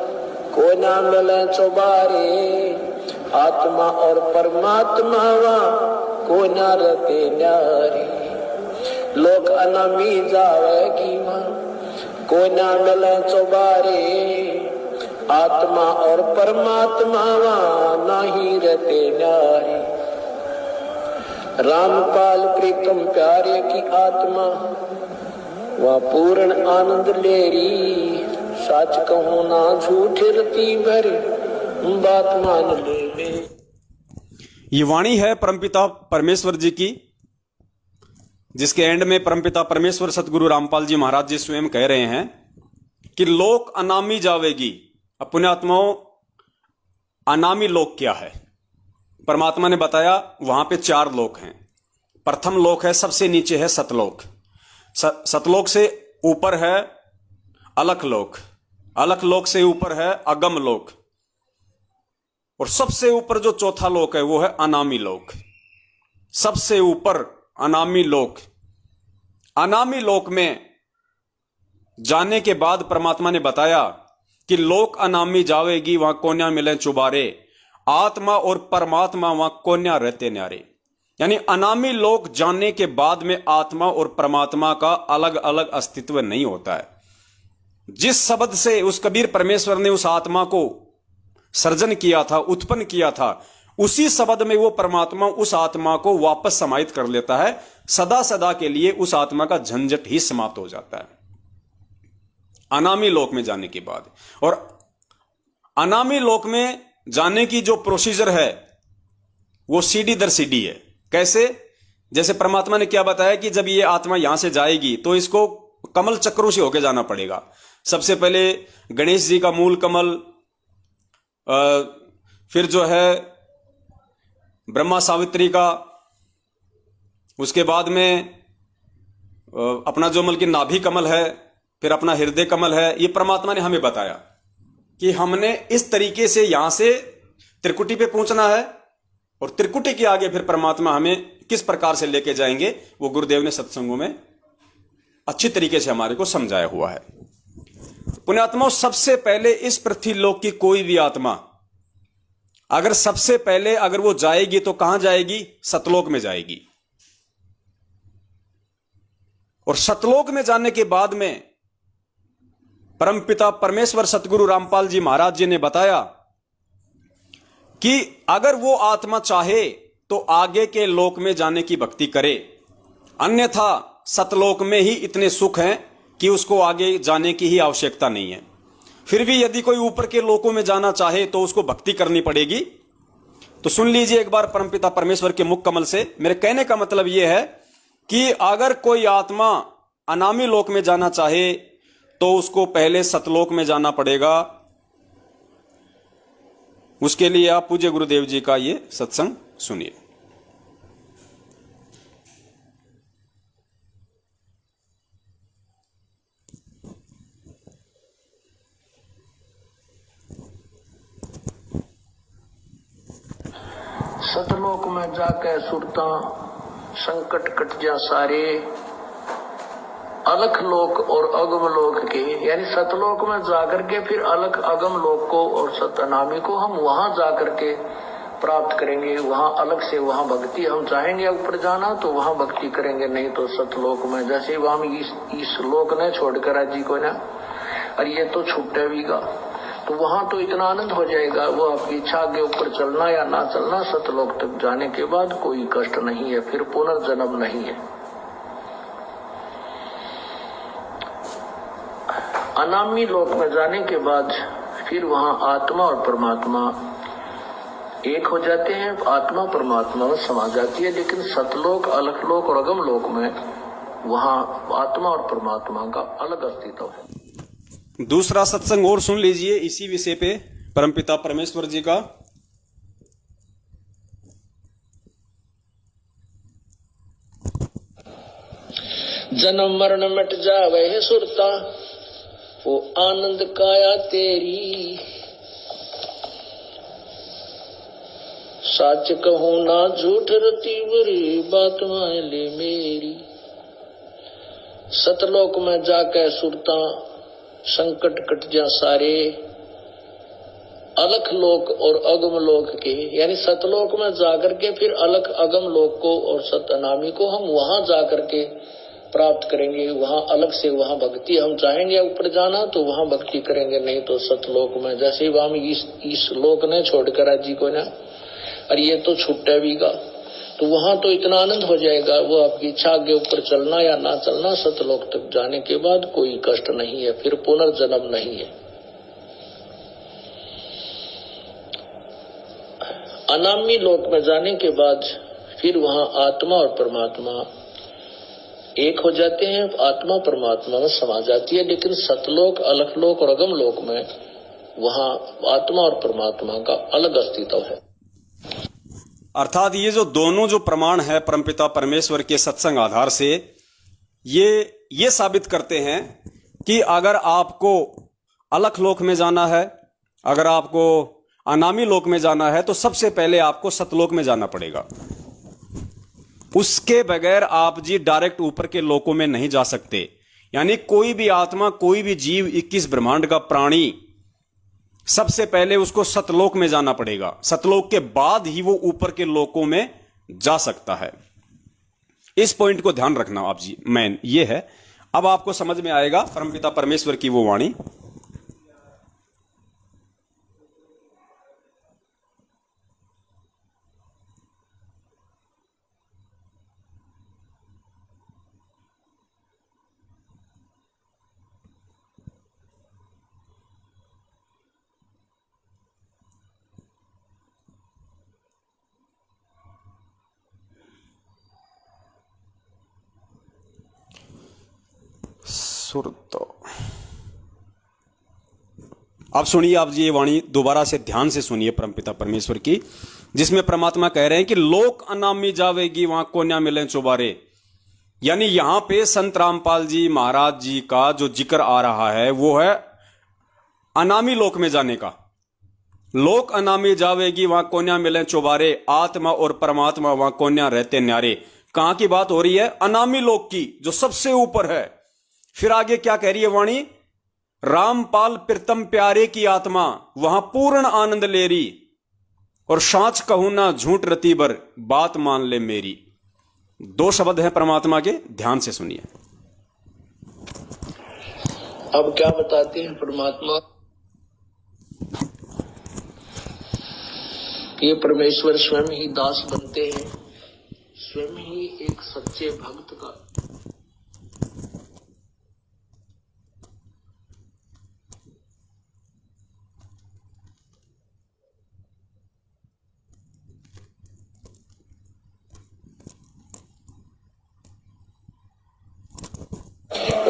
को ना मिले चौबारे, आत्मा और परमात्मा वहाँ को ना रहते न्यारे। लोक अनामी जावेगी वहाँ को ना मिले चौबारे, आत्मा और परमात्मा वहाँ नहीं रहते न्यारे। रामपाल प्रीतम प्यारे की आत्मा वह पूर्ण आनंद लेरी, सच कहूं ना झूठ रती भरी बात मान ले। ये वाणी है परमपिता परमेश्वर जी की, जिसके एंड में परमपिता परमेश्वर सतगुरु रामपाल जी महाराज जी स्वयं कह रहे हैं कि लोक अनामी जावेगी। अब पुण्यात्माओं, अनामी लोक क्या है? परमात्मा ने बताया वहां पे 4 लोक हैं। प्रथम लोक है, सबसे नीचे है सतलोक। सतलोक से ऊपर है अलख लोक, अलख लोक से ऊपर है अगम लोक, और सबसे ऊपर जो चौथा लोक है वो है अनामी लोक। सबसे ऊपर अनामी लोक। अनामी लोक में जाने के बाद परमात्मा ने बताया कि लोक अनामी जावेगी वहां कोन्या मिले चुबारे, आत्मा और परमात्मा वहां कोन्या रहते न्यारे। यानी अनामी लोक जानने के बाद में आत्मा और परमात्मा का अलग अलग अस्तित्व नहीं होता है। जिस शब्द से उस कबीर परमेश्वर ने उस आत्मा को सर्जन किया था, उत्पन्न किया था, उसी शब्द में वो परमात्मा उस आत्मा को वापस समाहित कर लेता है। सदा सदा के लिए उस आत्मा का झंझट ही समाप्त हो जाता है अनामी लोक में जाने के बाद। और अनामी लोक में जाने की जो प्रोसीजर है वो सीढ़ी दर सीढ़ी है। कैसे? जैसे परमात्मा ने क्या बताया कि जब ये आत्मा यहां से जाएगी तो इसको कमल चक्रों से होकर जाना पड़ेगा। सबसे पहले गणेश जी का मूल कमल, फिर जो है ब्रह्मा सावित्री का, उसके बाद में अपना जो मतलब कि नाभि कमल है, फिर अपना हृदय कमल है। ये परमात्मा ने हमें बताया कि हमने इस तरीके से यहां से त्रिकुटी पे पहुंचना है, और त्रिकुटी के आगे फिर परमात्मा हमें किस प्रकार से लेके जाएंगे वो गुरुदेव ने सत्संगों में अच्छी तरीके से हमारे को समझाया हुआ है। पुण्यात्माओं, सबसे पहले इस पृथ्वी लोक की कोई भी आत्मा अगर सबसे पहले अगर वो जाएगी तो कहां जाएगी? सतलोक में जाएगी। और सतलोक में जाने के बाद में परमपिता परमेश्वर सतगुरु रामपाल जी महाराज जी ने बताया कि अगर वो आत्मा चाहे तो आगे के लोक में जाने की भक्ति करे, अन्यथा सतलोक में ही इतने सुख हैं कि उसको आगे जाने की ही आवश्यकता नहीं है। फिर भी यदि कोई ऊपर के लोकों में जाना चाहे तो उसको भक्ति करनी पड़ेगी। तो सुन लीजिए एक बार परमपिता परमेश्वर के मुख कमल से। मेरे कहने का मतलब यह है कि अगर कोई आत्मा अनामी लोक में जाना चाहे तो उसको पहले सतलोक में जाना पड़ेगा। उसके लिए आप पूज्य गुरुदेव जी का ये सत्संग सुनिए। सतलोक में जाके सुरता संकट कट जा सारे, अलख लोक और अगम लोक के, यानी सतलोक में जाकर के फिर अलख अगम लोक को और सतनामी को हम वहां जाकर के प्राप्त करेंगे। वहां अलग से वहां भक्ति, हम चाहेंगे ऊपर जाना तो वहां भक्ति करेंगे, नहीं तो सतलोक में। जैसे वहां इस लोक ने छोड़कर राजी को ना, और ये तो छूटे बीगा, तो वहां तो इतना आनंद हो जाएगा। वो आपकी इच्छा, आगे ऊपर चलना या ना चलना, सतलोक तक जाने के बाद कोई कष्ट नहीं है, फिर पुनर्जन्म नहीं है। अनामी लोक में जाने के बाद फिर वहां आत्मा और परमात्मा एक हो जाते हैं, आत्मा परमात्मा में समा जाती है। लेकिन सतलोक, अलखलोक और अगम लोक में वहां आत्मा और परमात्मा का अलग अस्तित्व है। दूसरा सत्संग और सुन लीजिए इसी विषय पे परमपिता परमेश्वर जी का। जन्म मरण मिट जावे है सुरता, वो आनंद काया तेरी। सच कहूं ना झूठ रती बुरी, बात मान ले मेरी। सतलोक में जाके सुरता संकट कट जा सारे, अलख लोक और अगम लोक के, यानी सतलोक में जाकर के फिर अलख अगम लोक को और सतनामी को हम वहां जाकर के प्राप्त करेंगे। वहां अलग से वहां भक्ति, हम चाहेंगे ऊपर जाना तो वहां भक्ति करेंगे, नहीं तो सतलोक में। जैसे वहां इस लोक ने छोड़कर राजी को ना, और ये तो छूटे बीगा, तो वहां तो इतना आनंद हो जाएगा। वो आपकी इच्छा, आगे ऊपर चलना या ना चलना, सतलोक तक जाने के बाद कोई कष्ट नहीं है, फिर पुनर्जन्म नहीं है। अनामी लोक में जाने के बाद फिर वहां आत्मा और परमात्मा एक हो जाते हैं, आत्मा परमात्मा में समा जाती है। लेकिन सतलोक, अलखलोक और अगम लोक में वहां आत्मा और परमात्मा का अलग अस्तित्व है। अर्थात ये जो दोनों जो प्रमाण है परमपिता परमेश्वर के सत्संग आधार से, ये साबित करते हैं कि अगर आपको अलख लोक में जाना है, अगर आपको अनामी लोक में जाना है, तो सबसे पहले आपको सतलोक में जाना पड़ेगा। उसके बगैर आप जी डायरेक्ट ऊपर के लोकों में नहीं जा सकते। यानी कोई भी आत्मा, कोई भी जीव, 21 ब्रह्मांड का प्राणी, सबसे पहले उसको सतलोक में जाना पड़ेगा। सतलोक के बाद ही वो ऊपर के लोकों में जा सकता है। इस पॉइंट को ध्यान रखना आप जी, मैन ये है। अब आपको समझ में आएगा परमपिता परमेश्वर की वो वाणी। अब सुनिए आप जी ये वाणी दोबारा से ध्यान से सुनिए परमपिता परमेश्वर की। जिसमें परमात्मा कह रहे हैं कि लोक अनामी जावेगी वहां कोन्या मिले चुबारे। यानी यहां पे संत रामपाल जी महाराज जी का जो जिक्र आ रहा है वो है अनामी लोक में जाने का। लोक अनामी जावेगी वहां कोन्या मिले चुबारे, आत्मा और परमात्मा वहां कोन्या रहते न्यारे। कहां की बात हो रही है? अनामी लोक की, जो सबसे ऊपर है। फिर आगे क्या कह रही है वाणी? रामपाल प्रीतम प्यारे की आत्मा वहां पूर्ण आनंद ले रही, और साच कहूं ना झूठ रती बर बात मान ले मेरी। दो शब्द हैं परमात्मा के, ध्यान से सुनिए। अब क्या बताते हैं परमात्मा? ये परमेश्वर स्वयं ही दास बनते हैं, स्वयं ही एक सच्चे भक्त का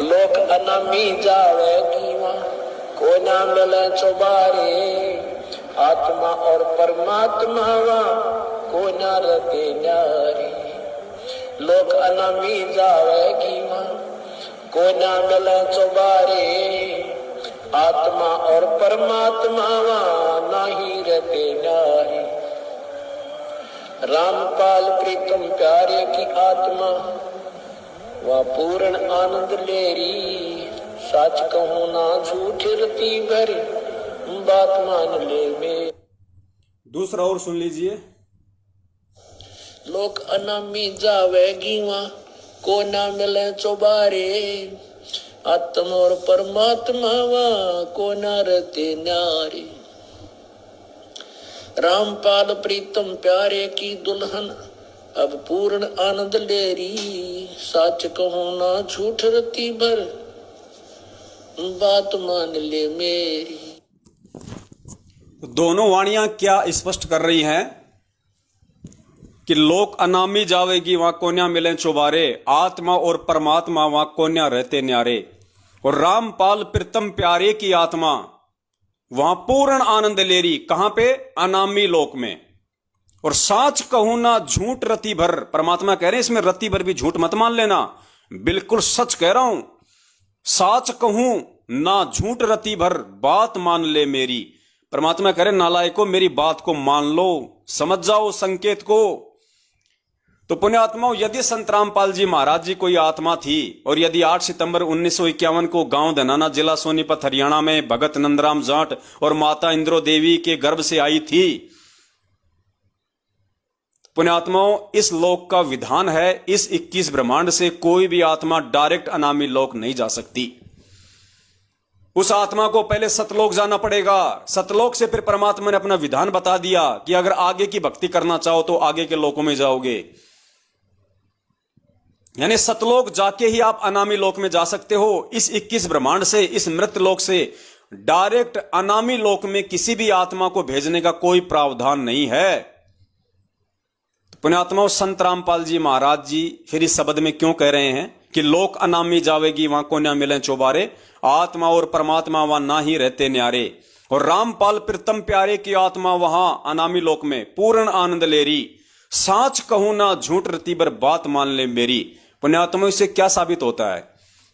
लोक अनामी जावेगी वहाँ को ना मिले चुबारे, आत्मा और परमात्मा वहाँ को ना रते न्यारे। लोक अनामी जावेगी वहाँ को ना मिले चुबारे, आत्मा और परमात्मा वहाँ नहीं रहते न्यारे। रामपाल प्रीतम प्यारे की आत्मा वह पूर्ण आनंद ले री, सच कहूं ना झूठ रती भर बात मान ले में। दूसरा और सुन लीजिए। लोक अनामी जावेगी वहाँ को ना मिले चुबारे, आत्मा और परमात्मा वहाँ को ना रहते न्यारे। रामपाल प्रीतम प्यारे की दुल्हन अब पूर्ण आनंद ले री, सच कहूं ना झूठ रती भर बात मान ले मेरी। दोनों वाणियां क्या स्पष्ट कर रही हैं कि लोक अनामी जावेगी वहां कोन्या मिले चुबारे, आत्मा और परमात्मा वहां कोन्या रहते न्यारे। और रामपाल प्रीतम प्यारे की आत्मा वहां पूर्ण आनंद ले रही। कहां पे? अनामी लोक में। और साच कहूं ना झूठ रति भर, परमात्मा कह रहे हैं इसमें रति भर भी झूठ मत मान लेना, बिल्कुल सच कह रहा हूं। साच कहूं ना झूठ रति भर बात मान ले मेरी। परमात्मा कह रहे नालायकों मेरी बात को मान लो, समझ जाओ संकेत को। तो पुण्यात्माओं, यदि संत रामपाल जी महाराज जी कोई आत्मा थी, और यदि 8 सितंबर 1951 को गांव धनाना जिला सोनीपत हरियाणा में भगत नंदराम जाट और माता इंद्रो देवी के गर्भ से आई थी, पुण्यात्माओं इस लोक का विधान है, इस 21 ब्रह्मांड से कोई भी आत्मा डायरेक्ट अनामी लोक नहीं जा सकती। उस आत्मा को पहले सतलोक जाना पड़ेगा। सतलोक से फिर परमात्मा ने अपना विधान बता दिया कि अगर आगे की भक्ति करना चाहो तो आगे के लोकों में जाओगे। यानी सतलोक जाके ही आप अनामी लोक में जा सकते हो। इस 21 ब्रह्मांड से, इस मृत लोक से डायरेक्ट अनामी लोक में किसी भी आत्मा को भेजने का कोई प्रावधान नहीं है। पुण्यात्माओं, संत रामपाल जी महाराज जी फिर इस शब्द में क्यों कह रहे हैं कि लोक अनामी जावेगी वहां को ना मिले चौबारे, आत्मा और परमात्मा वहां ना ही रहते न्यारे। और रामपाल प्रीतम प्यारे की आत्मा वहां अनामी लोक में पूर्ण आनंद ले रही। साच कहूं ना झूठ रती बर बात मान ले मेरी। पुण्यात्माओं, इससे क्या साबित होता है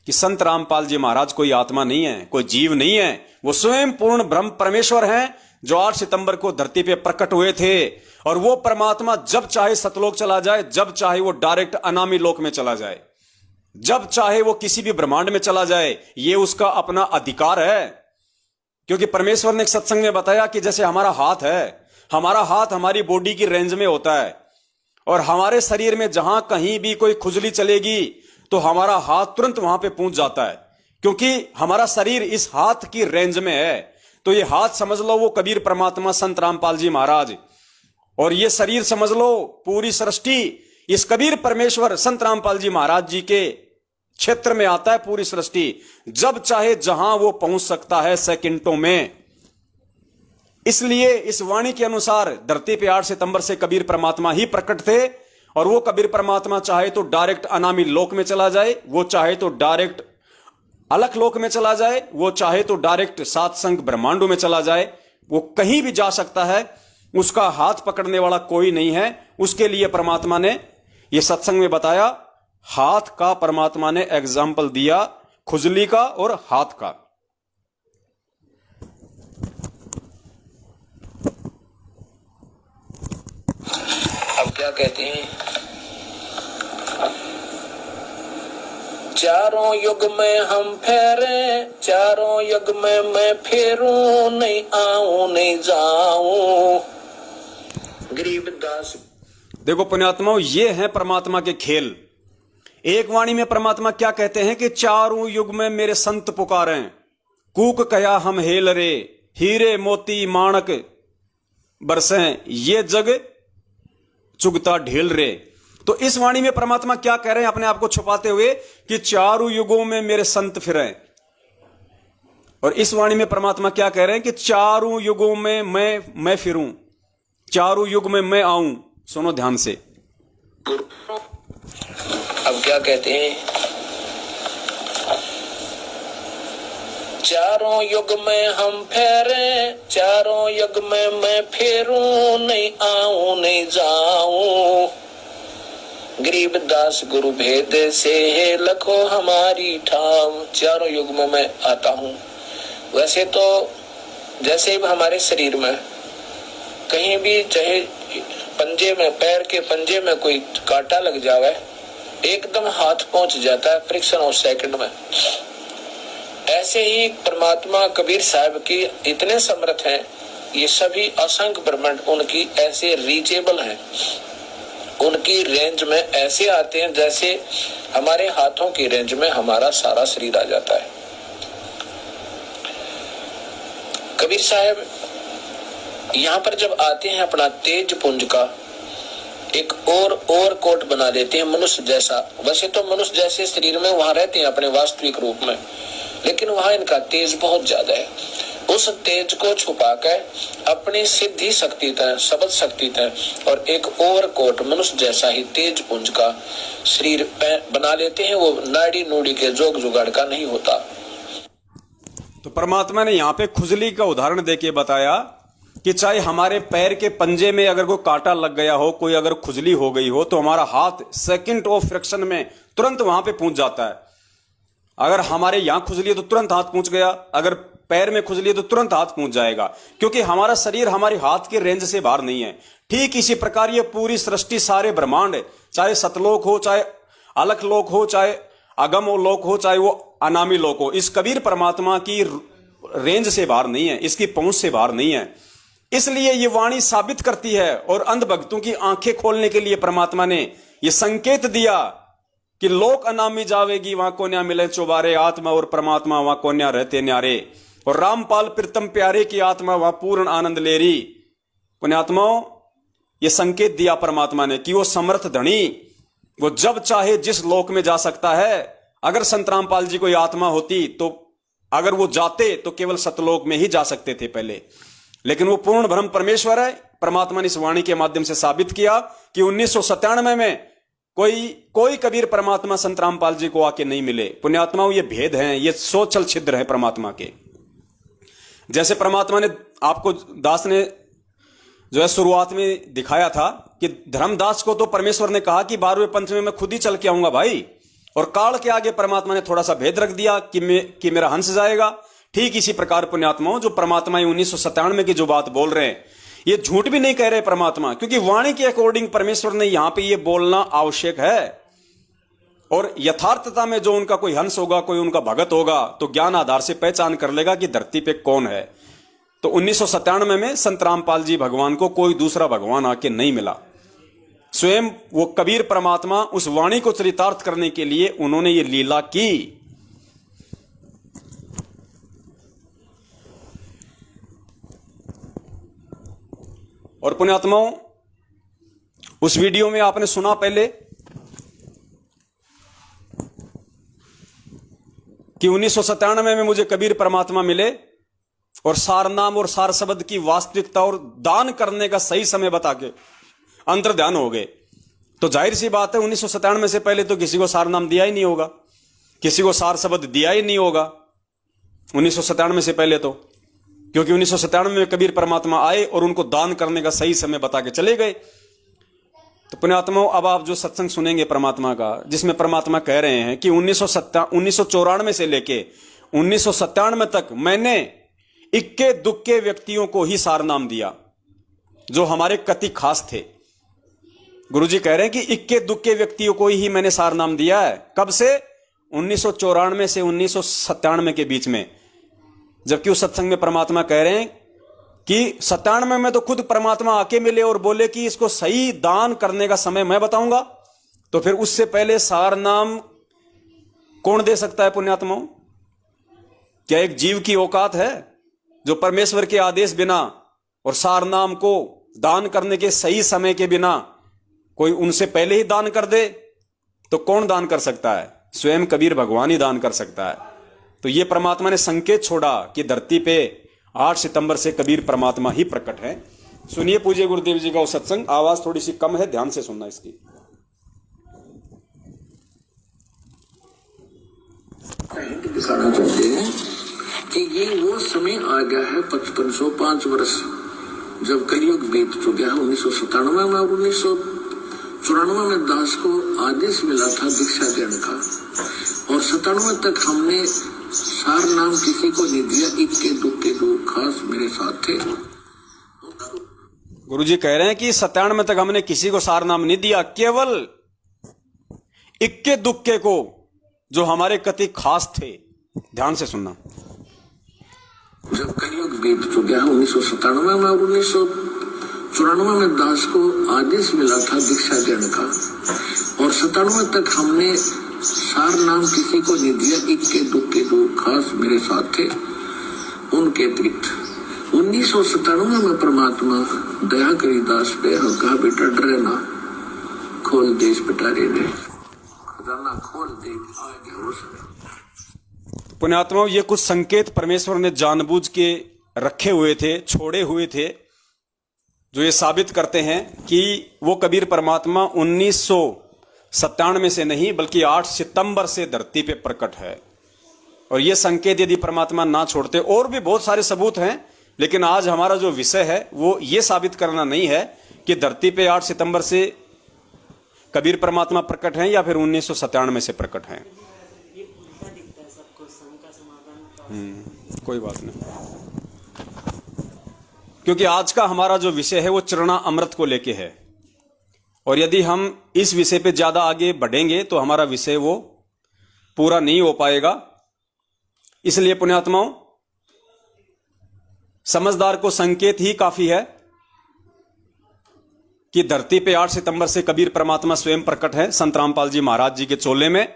कि संत रामपाल जी महाराज कोई आत्मा नहीं है, कोई जीव नहीं है, वो स्वयं पूर्ण ब्रह्म परमेश्वर हैं जो 8 सितंबर को धरती पे प्रकट हुए थे। और वो परमात्मा जब चाहे सतलोक चला जाए, जब चाहे वो डायरेक्ट अनामी लोक में चला जाए, जब चाहे वो किसी भी ब्रह्मांड में चला जाए, ये उसका अपना अधिकार है। क्योंकि परमेश्वर ने एक सत्संग में बताया कि जैसे हमारा हाथ है, हमारा हाथ हमारी बॉडी की रेंज में होता है, और हमारे शरीर में जहां कहीं भी कोई खुजली चलेगी तो हमारा हाथ तुरंत वहां पे पहुंच जाता है, क्योंकि हमारा शरीर इस हाथ की रेंज में है। तो ये हाथ समझ लो वो कबीर परमात्मा संत रामपाल जी महाराज, और ये शरीर समझ लो पूरी सृष्टि इस कबीर परमेश्वर संत रामपाल जी महाराज जी के क्षेत्र में आता है। पूरी सृष्टि जब चाहे जहां वो पहुंच सकता है, सेकंडों में। इसलिए इस वाणी के अनुसार धरती पे 8 सितंबर से कबीर परमात्मा ही प्रकट थे, और वो कबीर परमात्मा चाहे तो डायरेक्ट अनामी लोक में चला जाए, वो चाहे तो डायरेक्ट अलख लोक में चला जाए, वो चाहे तो डायरेक्ट सात संग ब्रह्मांडों में चला जाए, वो कहीं भी जा सकता है। उसका हाथ पकड़ने वाला कोई नहीं है। उसके लिए परमात्मा ने यह सत्संग में बताया, हाथ का परमात्मा ने एग्जाम्पल दिया, खुजली का और हाथ का। अब क्या कहते हैं, चारों युग में हम फेरे, चारों युग में मैं फेरूं, नहीं आऊं नहीं जाऊं। गरीबदास। देखो पुण्यात्माओं, ये है परमात्मा के खेल। एक वाणी में परमात्मा क्या कहते हैं कि चारों युग में मेरे संत पुकारें, कूक कया हम हेल रे, हीरे मोती माणक बरसें, ये जग चुगता ढेल रे। तो इस वाणी में परमात्मा क्या कह रहे हैं अपने आप को छुपाते हुए कि चारों युगों में मेरे संत फिरें। और इस वाणी में परमात्मा क्या कह रहे हैं कि चारों युगों में मैं फिरूं, चारों युग में मैं आऊं। सुनो ध्यान से। अब क्या कहते हैं, चारों युग में हम फेरे, चारों युग में मैं फेरूं, नहीं आऊं नहीं जाऊं। गरीबदास गुरु भेद से लखो हमारी ठाव, चारों युग में मैं आता हूं। वैसे तो जैसे हमारे शरीर में कहीं भी, चाहे पंजे में, पैर के पंजे में कोई कांटा लग जावे, एकदम हाथ पहुंच जाता है फ्रिक्शन ऑफ सेकंड में। ऐसे ही परमात्मा कबीर साहब की इतने समर्थ हैं, ये सभी असंख्य ब्रह्मांड उनकी ऐसे रीचेबल हैं, उनकी रेंज में ऐसे आते हैं जैसे हमारे हाथों की रेंज में हमारा सारा शरीर आ जाता है। कबीर साहब यहाँ पर जब आते हैं, अपना तेज पुंज का एक और कोट बना देते हैं मनुष्य जैसा। वैसे तो मनुष्य जैसे शरीर में वहां रहते हैं अपने वास्तविक रूप में, लेकिन वहां इनका तेज बहुत ज्यादा है। उस तेज को छुपाकर अपनी सिद्धि शक्ति तय, शब्द शक्ति तय और एक और कोट मनुष्य जैसा ही तेज पुंज का शरीर बना लेते हैं। वो नाड़ी नूड़ी के जोग जुगाड़ का नहीं होता। तो परमात्मा ने यहाँ पे खुजली का उदाहरण देके बताया कि चाहे हमारे पैर के पंजे में अगर कोई कांटा लग गया हो, कोई अगर खुजली हो गई हो, तो हमारा हाथ सेकंड ऑफ फ्रैक्शन में तुरंत वहां पे पहुंच जाता है। अगर हमारे यहां खुजली है तो तुरंत हाथ पहुंच गया, अगर पैर में खुजली है तो तुरंत हाथ पहुंच जाएगा, क्योंकि हमारा शरीर हमारे हाथ के रेंज से बाहर नहीं है। ठीक इसी प्रकार ये पूरी सृष्टि, सारे ब्रह्मांड, चाहे सतलोक हो, चाहे अलख लोक हो, चाहे अगम लोक हो, चाहे वो अनामी लोक हो, इस कबीर परमात्मा की रेंज से बाहर नहीं है, इसकी पहुंच से बाहर नहीं है। इसलिए ये वाणी साबित करती है और अंध भक्तों की आंखें खोलने के लिए परमात्मा ने ये संकेत दिया कि लोक अनामी जावेगी, वहां को न्या मिले चौबारे, आत्मा और परमात्मा वहां को न्या रहते न्यारे, और रामपाल प्रीतम प्यारे की आत्मा वहां पूर्ण आनंद ले रही। पुण्यात्माओं, ये संकेत दिया परमात्मा ने कि वो समर्थ धनी, वो जब चाहे जिस लोक में जा सकता है। अगर संत रामपाल जी कोई आत्मा होती तो अगर वो जाते तो केवल सतलोक में ही जा सकते थे पहले, लेकिन वो पूर्ण ब्रह्म परमेश्वर है। परमात्मा ने इस वाणी के माध्यम से साबित किया कि 1997 में कोई कबीर परमात्मा संत रामपाल जी को आके नहीं मिले। पुण्यात्माओं, ये भेद हैं, ये सोचल छिद्र है परमात्मा के। जैसे परमात्मा ने आपको, दास ने जो है शुरुआत में दिखाया था कि धर्मदास को तो परमेश्वर ने कहा कि 12वें पंथ में मैं खुद ही चल के आऊंगा भाई, और काल के आगे परमात्मा ने थोड़ा सा भेद रख दिया कि मेरा हंस जाएगा। ठीक इसी प्रकार पुण्यात्माओं, जो परमात्मा 1997 की जो बात बोल रहे हैं, ये झूठ भी नहीं कह रहे परमात्मा, क्योंकि वाणी के अकॉर्डिंग परमेश्वर ने यहां पे ये बोलना आवश्यक है। और यथार्थता में जो उनका कोई हंस होगा, कोई उनका भगत होगा, तो ज्ञान आधार से पहचान कर लेगा कि धरती पे कौन है। तो 1997 में संत रामपाल जी भगवान को कोई दूसरा भगवान आके नहीं मिला। स्वयं वो कबीर परमात्मा उस वाणी को चरितार्थ करने के लिए उन्होंने ये लीला की। और पुण्यात्माओं, उस वीडियो में आपने सुना पहले कि 1997 में मुझे कबीर परमात्मा मिले और सार नाम और सार शब्द की वास्तविकता और दान करने का सही समय बता के अंतर्ध्यान हो गए। तो जाहिर सी बात है, 1997 से पहले तो किसी को सार नाम दिया ही नहीं होगा, किसी को सार शब्द दिया ही नहीं होगा 1997 से पहले तो, क्योंकि 1997 में कबीर परमात्मा आए और उनको दान करने का सही समय बता के चले गए। तो पुण्यात्माओं, अब आप जो सत्संग सुनेंगे परमात्मा का, जिसमें परमात्मा कह रहे हैं कि 1994 से लेके 1997 तक मैंने इक्के दुक्के व्यक्तियों को ही सार नाम दिया जो हमारे कति खास थे। गुरुजी कह रहे हैं कि इक्के दुक्के व्यक्तियों को ही मैंने सार नाम दिया है। कब से? 1994 से 1997 के बीच में। जबकि उस सत्संग में परमात्मा कह रहे हैं कि 97 में तो खुद परमात्मा आके मिले और बोले कि इसको सही दान करने का समय मैं बताऊंगा। तो फिर उससे पहले सार नाम कौन दे सकता है पुण्यात्माओं? क्या एक जीव की औकात है जो परमेश्वर के आदेश बिना और सार नाम को दान करने के सही समय के बिना कोई उनसे पहले ही दान कर दे? तो कौन दान कर सकता है? स्वयं कबीर भगवान ही दान कर सकता है। तो ये परमात्मा ने संकेत छोड़ा कि धरती पे 8 सितंबर से कबीर परमात्मा ही प्रकट है। सुनिए पूज्य गुरुदेव जी का वो सत्संग। आवाज थोड़ी सी कम है, ध्यान से सुनना इसकी। दिखाना चाहते हैं कि ये वो समय आ गया है 5505 वर्ष जब कलयुग बीत चुका है। 1997 में और 1994 में दास को आदेश मिला था दीक्षा देने का, और 97 तक हमने सार नाम किसी को नहीं दिया। इक्के दुक्के लोग खास मेरे साथ थे। गुरुजी कह रहे हैं कि 97 तक हमने किसी को सार नाम नहीं दिया, केवल इक्के दुक्के को जो हमारे कति खास थे। ध्यान से सुनना। जब कलयुग बीत चुका है 1997 में और 1994 में दास को आदेश मिला था दीक्षा देने का, और 97 तक हमने सार नाम किसी को नहीं दिया। इक्के दुक्के लोग खास मेरे साथ थे। उनके अतिरिक्त 1997 में परमात्मा दया करी दास पे और कहा, बेटा डरे ना, खोल देश पिटारे ने खजाना खोल दे। आ गया वो समय। पुण्यात्माओं, ये कुछ संकेत परमेश्वर ने जानबूझ के रखे हुए थे, छोड़े हुए थे, जो ये साबित करते हैं कि वो कबीर परमात्मा 1997 से नहीं बल्कि 8 सितंबर से धरती पे प्रकट है। और ये संकेत यदि परमात्मा ना छोड़ते, और भी बहुत सारे सबूत हैं, लेकिन आज हमारा जो विषय है वो ये साबित करना नहीं है कि धरती पे 8 सितंबर से कबीर परमात्मा प्रकट हैं या फिर 1997 से प्रकट हैं। कोई बात नहीं, क्योंकि आज का हमारा जो विषय है वो चरणा अमृत को लेके है, और यदि हम इस विषय पे ज्यादा आगे बढ़ेंगे तो हमारा विषय वो पूरा नहीं हो पाएगा। इसलिए पुण्यात्माओं, समझदार को संकेत ही काफी है कि धरती पे 8 सितंबर से कबीर परमात्मा स्वयं प्रकट है संत रामपाल जी महाराज जी के चोले में।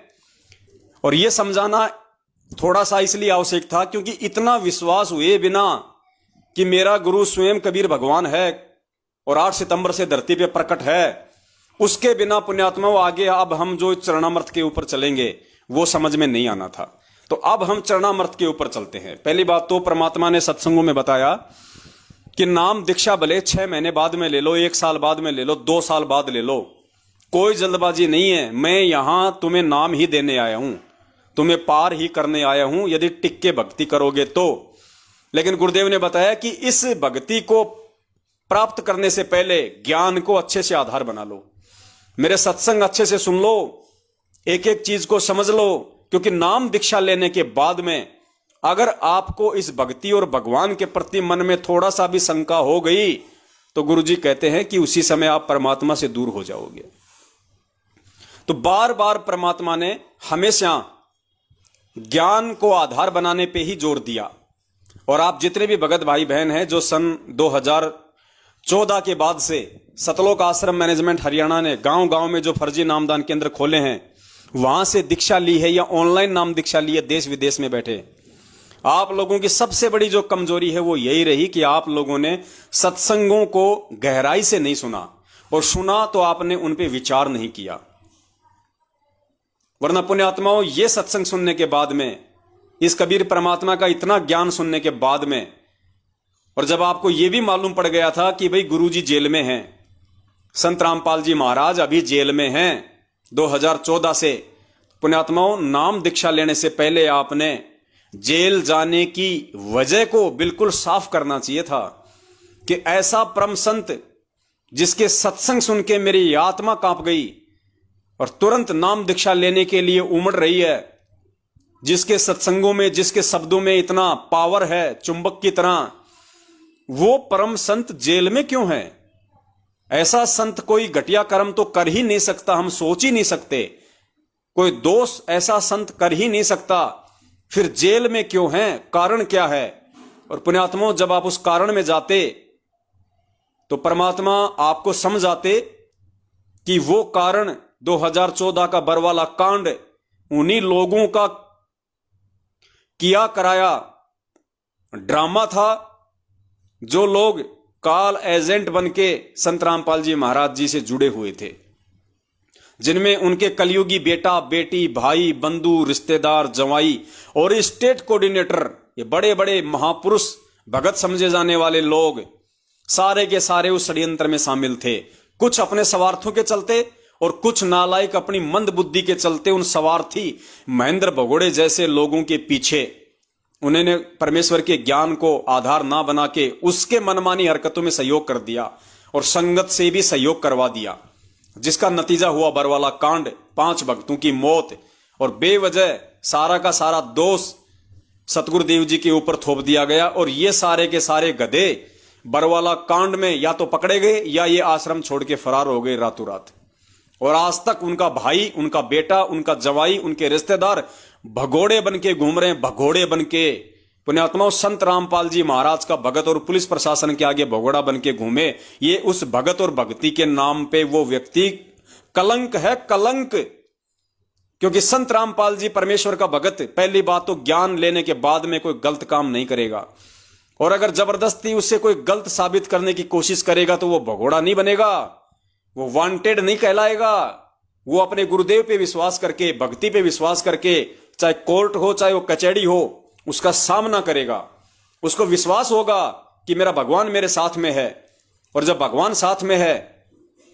और यह समझाना थोड़ा सा इसलिए आवश्यक था क्योंकि इतना विश्वास हुए बिना कि मेरा गुरु स्वयं कबीर भगवान है और 8 सितंबर से धरती पे प्रकट है, उसके बिना पुण्यात्माओं आगे अब हम जो चरणामृत के ऊपर चलेंगे वो समझ में नहीं आना था। तो अब हम चरणामृत के ऊपर चलते हैं। पहली बात तो परमात्मा ने सत्संगों में बताया कि नाम दीक्षा भले 6 महीने बाद में ले लो, 1 साल बाद में ले लो, 2 साल बाद ले लो, कोई जल्दबाजी नहीं है। मैं यहां तुम्हें नाम ही देने आया हूं, तुम्हें पार ही करने आया हूं यदि टिक के भक्ति करोगे तो। लेकिन गुरुदेव ने बताया कि इस भक्ति को प्राप्त करने से पहले ज्ञान को अच्छे से आधार बना लो, मेरे सत्संग अच्छे से सुन लो, एक एक चीज को समझ लो, क्योंकि नाम दीक्षा लेने के बाद में अगर आपको इस भक्ति और भगवान के प्रति मन में थोड़ा सा भी शंका हो गई तो गुरुजी कहते हैं कि उसी समय आप परमात्मा से दूर हो जाओगे। तो बार बार परमात्मा ने हमेशा ज्ञान को आधार बनाने पे ही जोर दिया। और आप जितने भी भगत भाई बहन हैं जो सन 2014 के बाद से सतलोक आश्रम मैनेजमेंट हरियाणा ने गांव गांव में जो फर्जी नामदान केंद्र खोले हैं वहां से दीक्षा ली है या ऑनलाइन नाम दीक्षा ली है देश विदेश में बैठे, आप लोगों की सबसे बड़ी जो कमजोरी है वो यही रही कि आप लोगों ने सत्संगों को गहराई से नहीं सुना, और सुना तो आपने उन पे विचार नहीं किया। वरना पुण्यात्माओं, ये सत्संग सुनने के बाद में, इस कबीर परमात्मा का इतना ज्ञान सुनने के बाद में, और जब आपको यह भी मालूम पड़ गया था कि भाई गुरुजी जेल में हैं, संत रामपाल जी महाराज अभी जेल में हैं 2014 से, पुण्यात्माओं नाम दीक्षा लेने से पहले आपने जेल जाने की वजह को बिल्कुल साफ करना चाहिए था कि ऐसा परम संत जिसके सत्संग सुन के मेरी आत्मा कांप गई और तुरंत नाम दीक्षा लेने के लिए उमड़ रही है, जिसके सत्संगों में, जिसके शब्दों में इतना पावर है चुंबक की तरह, वो परम संत जेल में क्यों है? ऐसा संत कोई घटिया कर्म तो कर ही नहीं सकता, हम सोच ही नहीं सकते, कोई दोष ऐसा संत कर ही नहीं सकता, फिर जेल में क्यों है? कारण क्या है? और पुण्यात्माओं, जब आप उस कारण में जाते तो परमात्मा आपको समझ आते कि वो कारण 2014 का बरवाला कांड उन्हीं लोगों का किया कराया ड्रामा था, जो लोग काल एजेंट बन के संत रामपाल जी महाराज जी से जुड़े हुए थे, जिनमें उनके कलयुगी बेटा बेटी, भाई बंधु, रिश्तेदार, जवाई और स्टेट कोऑर्डिनेटर, ये बड़े बड़े महापुरुष भगत समझे जाने वाले लोग सारे के सारे उस षड्यंत्र में शामिल थे। कुछ अपने स्वार्थों के चलते और कुछ नालायक अपनी मंद बुद्धि के चलते उन स्वार्थी महेंद्र भगोड़े जैसे लोगों के पीछे उन्होंने परमेश्वर के ज्ञान को आधार ना बना के उसके मनमानी हरकतों में सहयोग कर दिया और संगत से भी सहयोग करवा दिया, जिसका नतीजा हुआ बरवाला कांड, 5 भक्तों की मौत और बेवजह सारा का सारा दोष सतगुरुदेव जी के ऊपर थोप दिया गया। और ये सारे के सारे गधे बरवाला कांड में या तो पकड़े गए या ये आश्रम छोड़ के फरार हो गए रातों रात। और आज तक उनका भाई, उनका बेटा, उनका जवाई, उनके रिश्तेदार भगोड़े बन के घूम रहे हैं, भगोड़े बन के। पुण्यात्माओं, संत रामपाल जी महाराज का भगत और पुलिस प्रशासन के आगे भगोड़ा बन के घूमे, ये उस भगत और भक्ति के नाम पे वो व्यक्ति कलंक है, कलंक। क्योंकि संत रामपाल जी परमेश्वर का भगत, पहली बात तो ज्ञान लेने के बाद में कोई गलत काम नहीं करेगा, और अगर जबरदस्ती उससे कोई गलत साबित करने की कोशिश करेगा तो वो भगोड़ा नहीं बनेगा, वो वांटेड नहीं कहलाएगा। वो अपने गुरुदेव पे विश्वास करके, भक्ति पे विश्वास करके, चाहे कोर्ट हो चाहे वो कचहरी हो, उसका सामना करेगा। उसको विश्वास होगा कि मेरा भगवान मेरे साथ में है, और जब भगवान साथ में है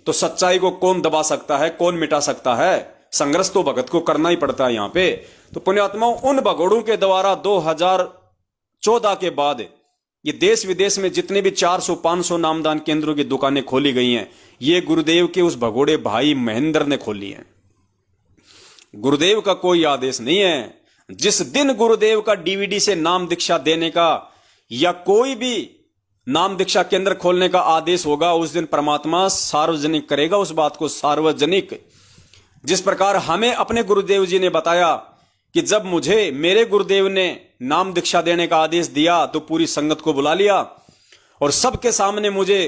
तो सच्चाई को कौन दबा सकता है, कौन मिटा सकता है? संघर्ष तो भगत को करना ही पड़ता है यहां पे। तो पुण्यात्माओं, उन भगोड़ों के द्वारा 2014 के बाद ये देश विदेश में जितने भी 400-500 नामदान केंद्रों की दुकानें खोली गई हैं, ये गुरुदेव के उस भगोड़े भाई महेंद्र ने खोली हैं। गुरुदेव का कोई आदेश नहीं है। जिस दिन गुरुदेव का डीवीडी से नाम दीक्षा देने का या कोई भी नाम दीक्षा केंद्र खोलने का आदेश होगा, उस दिन परमात्मा सार्वजनिक करेगा उस बात को, सार्वजनिक। जिस प्रकार हमें अपने गुरुदेव जी ने बताया कि जब मुझे मेरे गुरुदेव ने नाम दीक्षा देने का आदेश दिया तो पूरी संगत को बुला लिया और सबके सामने मुझे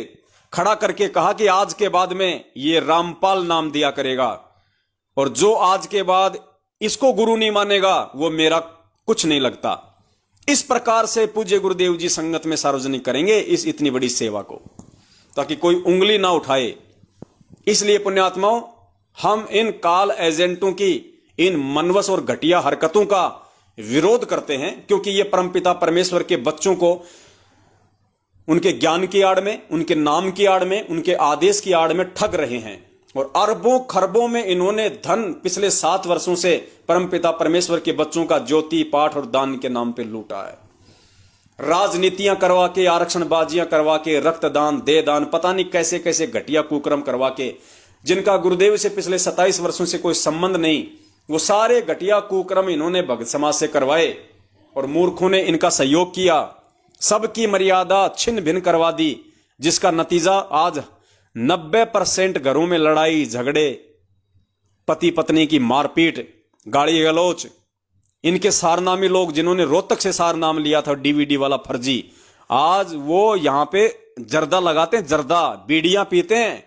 खड़ा करके कहा कि आज के बाद में ये रामपाल नाम दिया करेगा, और जो आज के बाद इसको गुरु नहीं मानेगा वो मेरा कुछ नहीं लगता। इस प्रकार से पूज्य गुरुदेव जी संगत में सार्वजनिक करेंगे इस इतनी बड़ी सेवा को, ताकि कोई उंगली ना उठाए। इसलिए पुण्यात्माओं, हम इन काल एजेंटों की इन मनवस और घटिया हरकतों का विरोध करते हैं, क्योंकि ये परमपिता परमेश्वर के बच्चों को उनके ज्ञान की आड़ में, उनके नाम की आड़ में, उनके आदेश की आड़ में ठग रहे हैं। और अरबों खरबों में इन्होंने धन पिछले 7 वर्षों से परमपिता परमेश्वर के बच्चों का ज्योति पाठ और दान के नाम पे लूटा है। राजनीतियां करवा के, आरक्षणबाजियां करवा के, रक्तदान, दे दान, पता नहीं कैसे कैसे घटिया कुकर्म करवा के, जिनका गुरुदेव से पिछले 27 वर्षों से कोई संबंध नहीं, वो सारे घटिया कुकर्म इन्होंने भगत समाज से करवाए और मूर्खों ने इनका सहयोग किया। सबकी मर्यादा छिन्न भिन्न करवा दी, जिसका नतीजा आज 90% घरों में लड़ाई झगड़े, पति पत्नी की मारपीट, गाली गलौच। इनके सारनामी लोग जिन्होंने रोहतक से सार नाम लिया था डीवीडी वाला फर्जी, आज वो यहां पे जर्दा लगाते हैं, जर्दा बीड़ियां पीते हैं।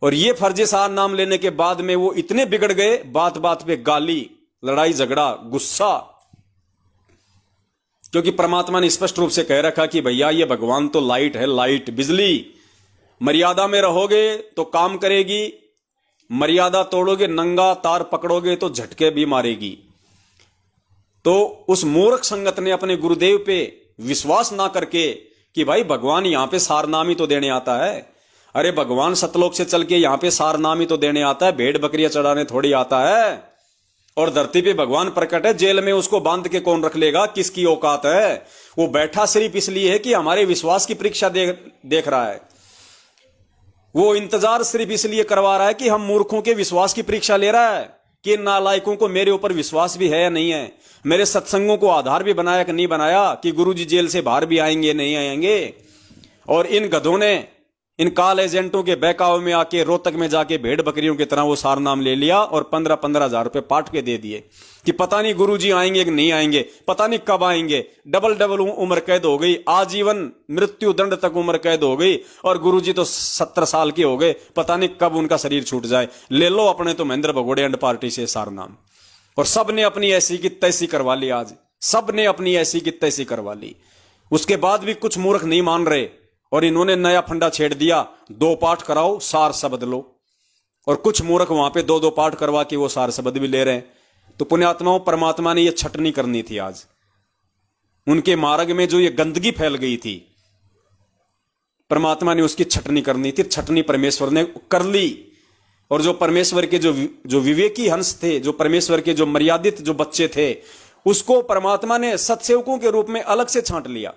और ये फर्जी सार नाम लेने के बाद में वो इतने बिगड़ गए, बात बात पे गाली, लड़ाई झगड़ा, गुस्सा। क्योंकि परमात्मा ने स्पष्ट रूप से कह रखा कि भैया ये भगवान तो लाइट है, लाइट, बिजली। मर्यादा में रहोगे तो काम करेगी, मर्यादा तोड़ोगे, नंगा तार पकड़ोगे तो झटके भी मारेगी। तो उस मूर्ख संगत ने अपने गुरुदेव पे विश्वास ना करके कि भाई भगवान यहां पे सारनामी तो देने आता है, अरे भगवान सतलोक से चल के यहां पे सारनामी तो देने आता है, भेड़ बकरियां चढ़ाने थोड़ी आता है। और धरती पे भगवान प्रकट है, जेल में उसको बांध के कौन रख लेगा? किसकी औकात है? वो बैठा सिर्फ इसलिए है कि हमारे विश्वास की परीक्षा देख रहा है। वो इंतजार सिर्फ इसलिए करवा रहा है कि हम मूर्खों के विश्वास की परीक्षा ले रहा है कि इन नालायकों को मेरे ऊपर विश्वास भी है या नहीं है, मेरे सत्संगों को आधार भी बनाया कि नहीं बनाया, कि गुरुजी जेल से बाहर भी आएंगे नहीं आएंगे। और इन गधों ने इन काल एजेंटों के बहकावे में आके रोहतक में जाके भेड़ बकरियों की तरह वो सार नाम ले लिया और 15-15 हजार रुपए पाट के दे दिए कि पता नहीं गुरुजी आएंगे कि नहीं आएंगे, पता नहीं कब आएंगे। डबल उम्र कैद हो गई, आजीवन मृत्यु दंड तक उम्र कैद हो गई। और गुरुजी तो 70 साल के हो गए, पता नहीं कब उनका शरीर छूट जाए। ले लो अपने तो महेंद्र भगोड़े एंड पार्टी से सार नाम। और सब ने अपनी ऐसी की तैसी करवा ली, आज सब ने अपनी ऐसी की तैसी करवा ली। उसके बाद भी कुछ मूर्ख नहीं मान रहे और इन्होंने नया फंडा छेड़ दिया, 2 पाठ कराओ सार शब्द लो। और कुछ मूर्ख वहां पे 2-2 पाठ करवा के वो सार शब्द भी ले रहे हैं। तो पुण्यात्माओं, परमात्मा ने ये छटनी करनी थी। आज उनके मार्ग में जो ये गंदगी फैल गई थी, परमात्मा ने उसकी छटनी करनी थी। छटनी परमेश्वर ने कर ली। और जो परमेश्वर के जो विवेकी हंस थे, जो परमेश्वर के जो मर्यादित जो बच्चे थे, उसको परमात्मा ने सत्सेवकों के रूप में अलग से छांट लिया।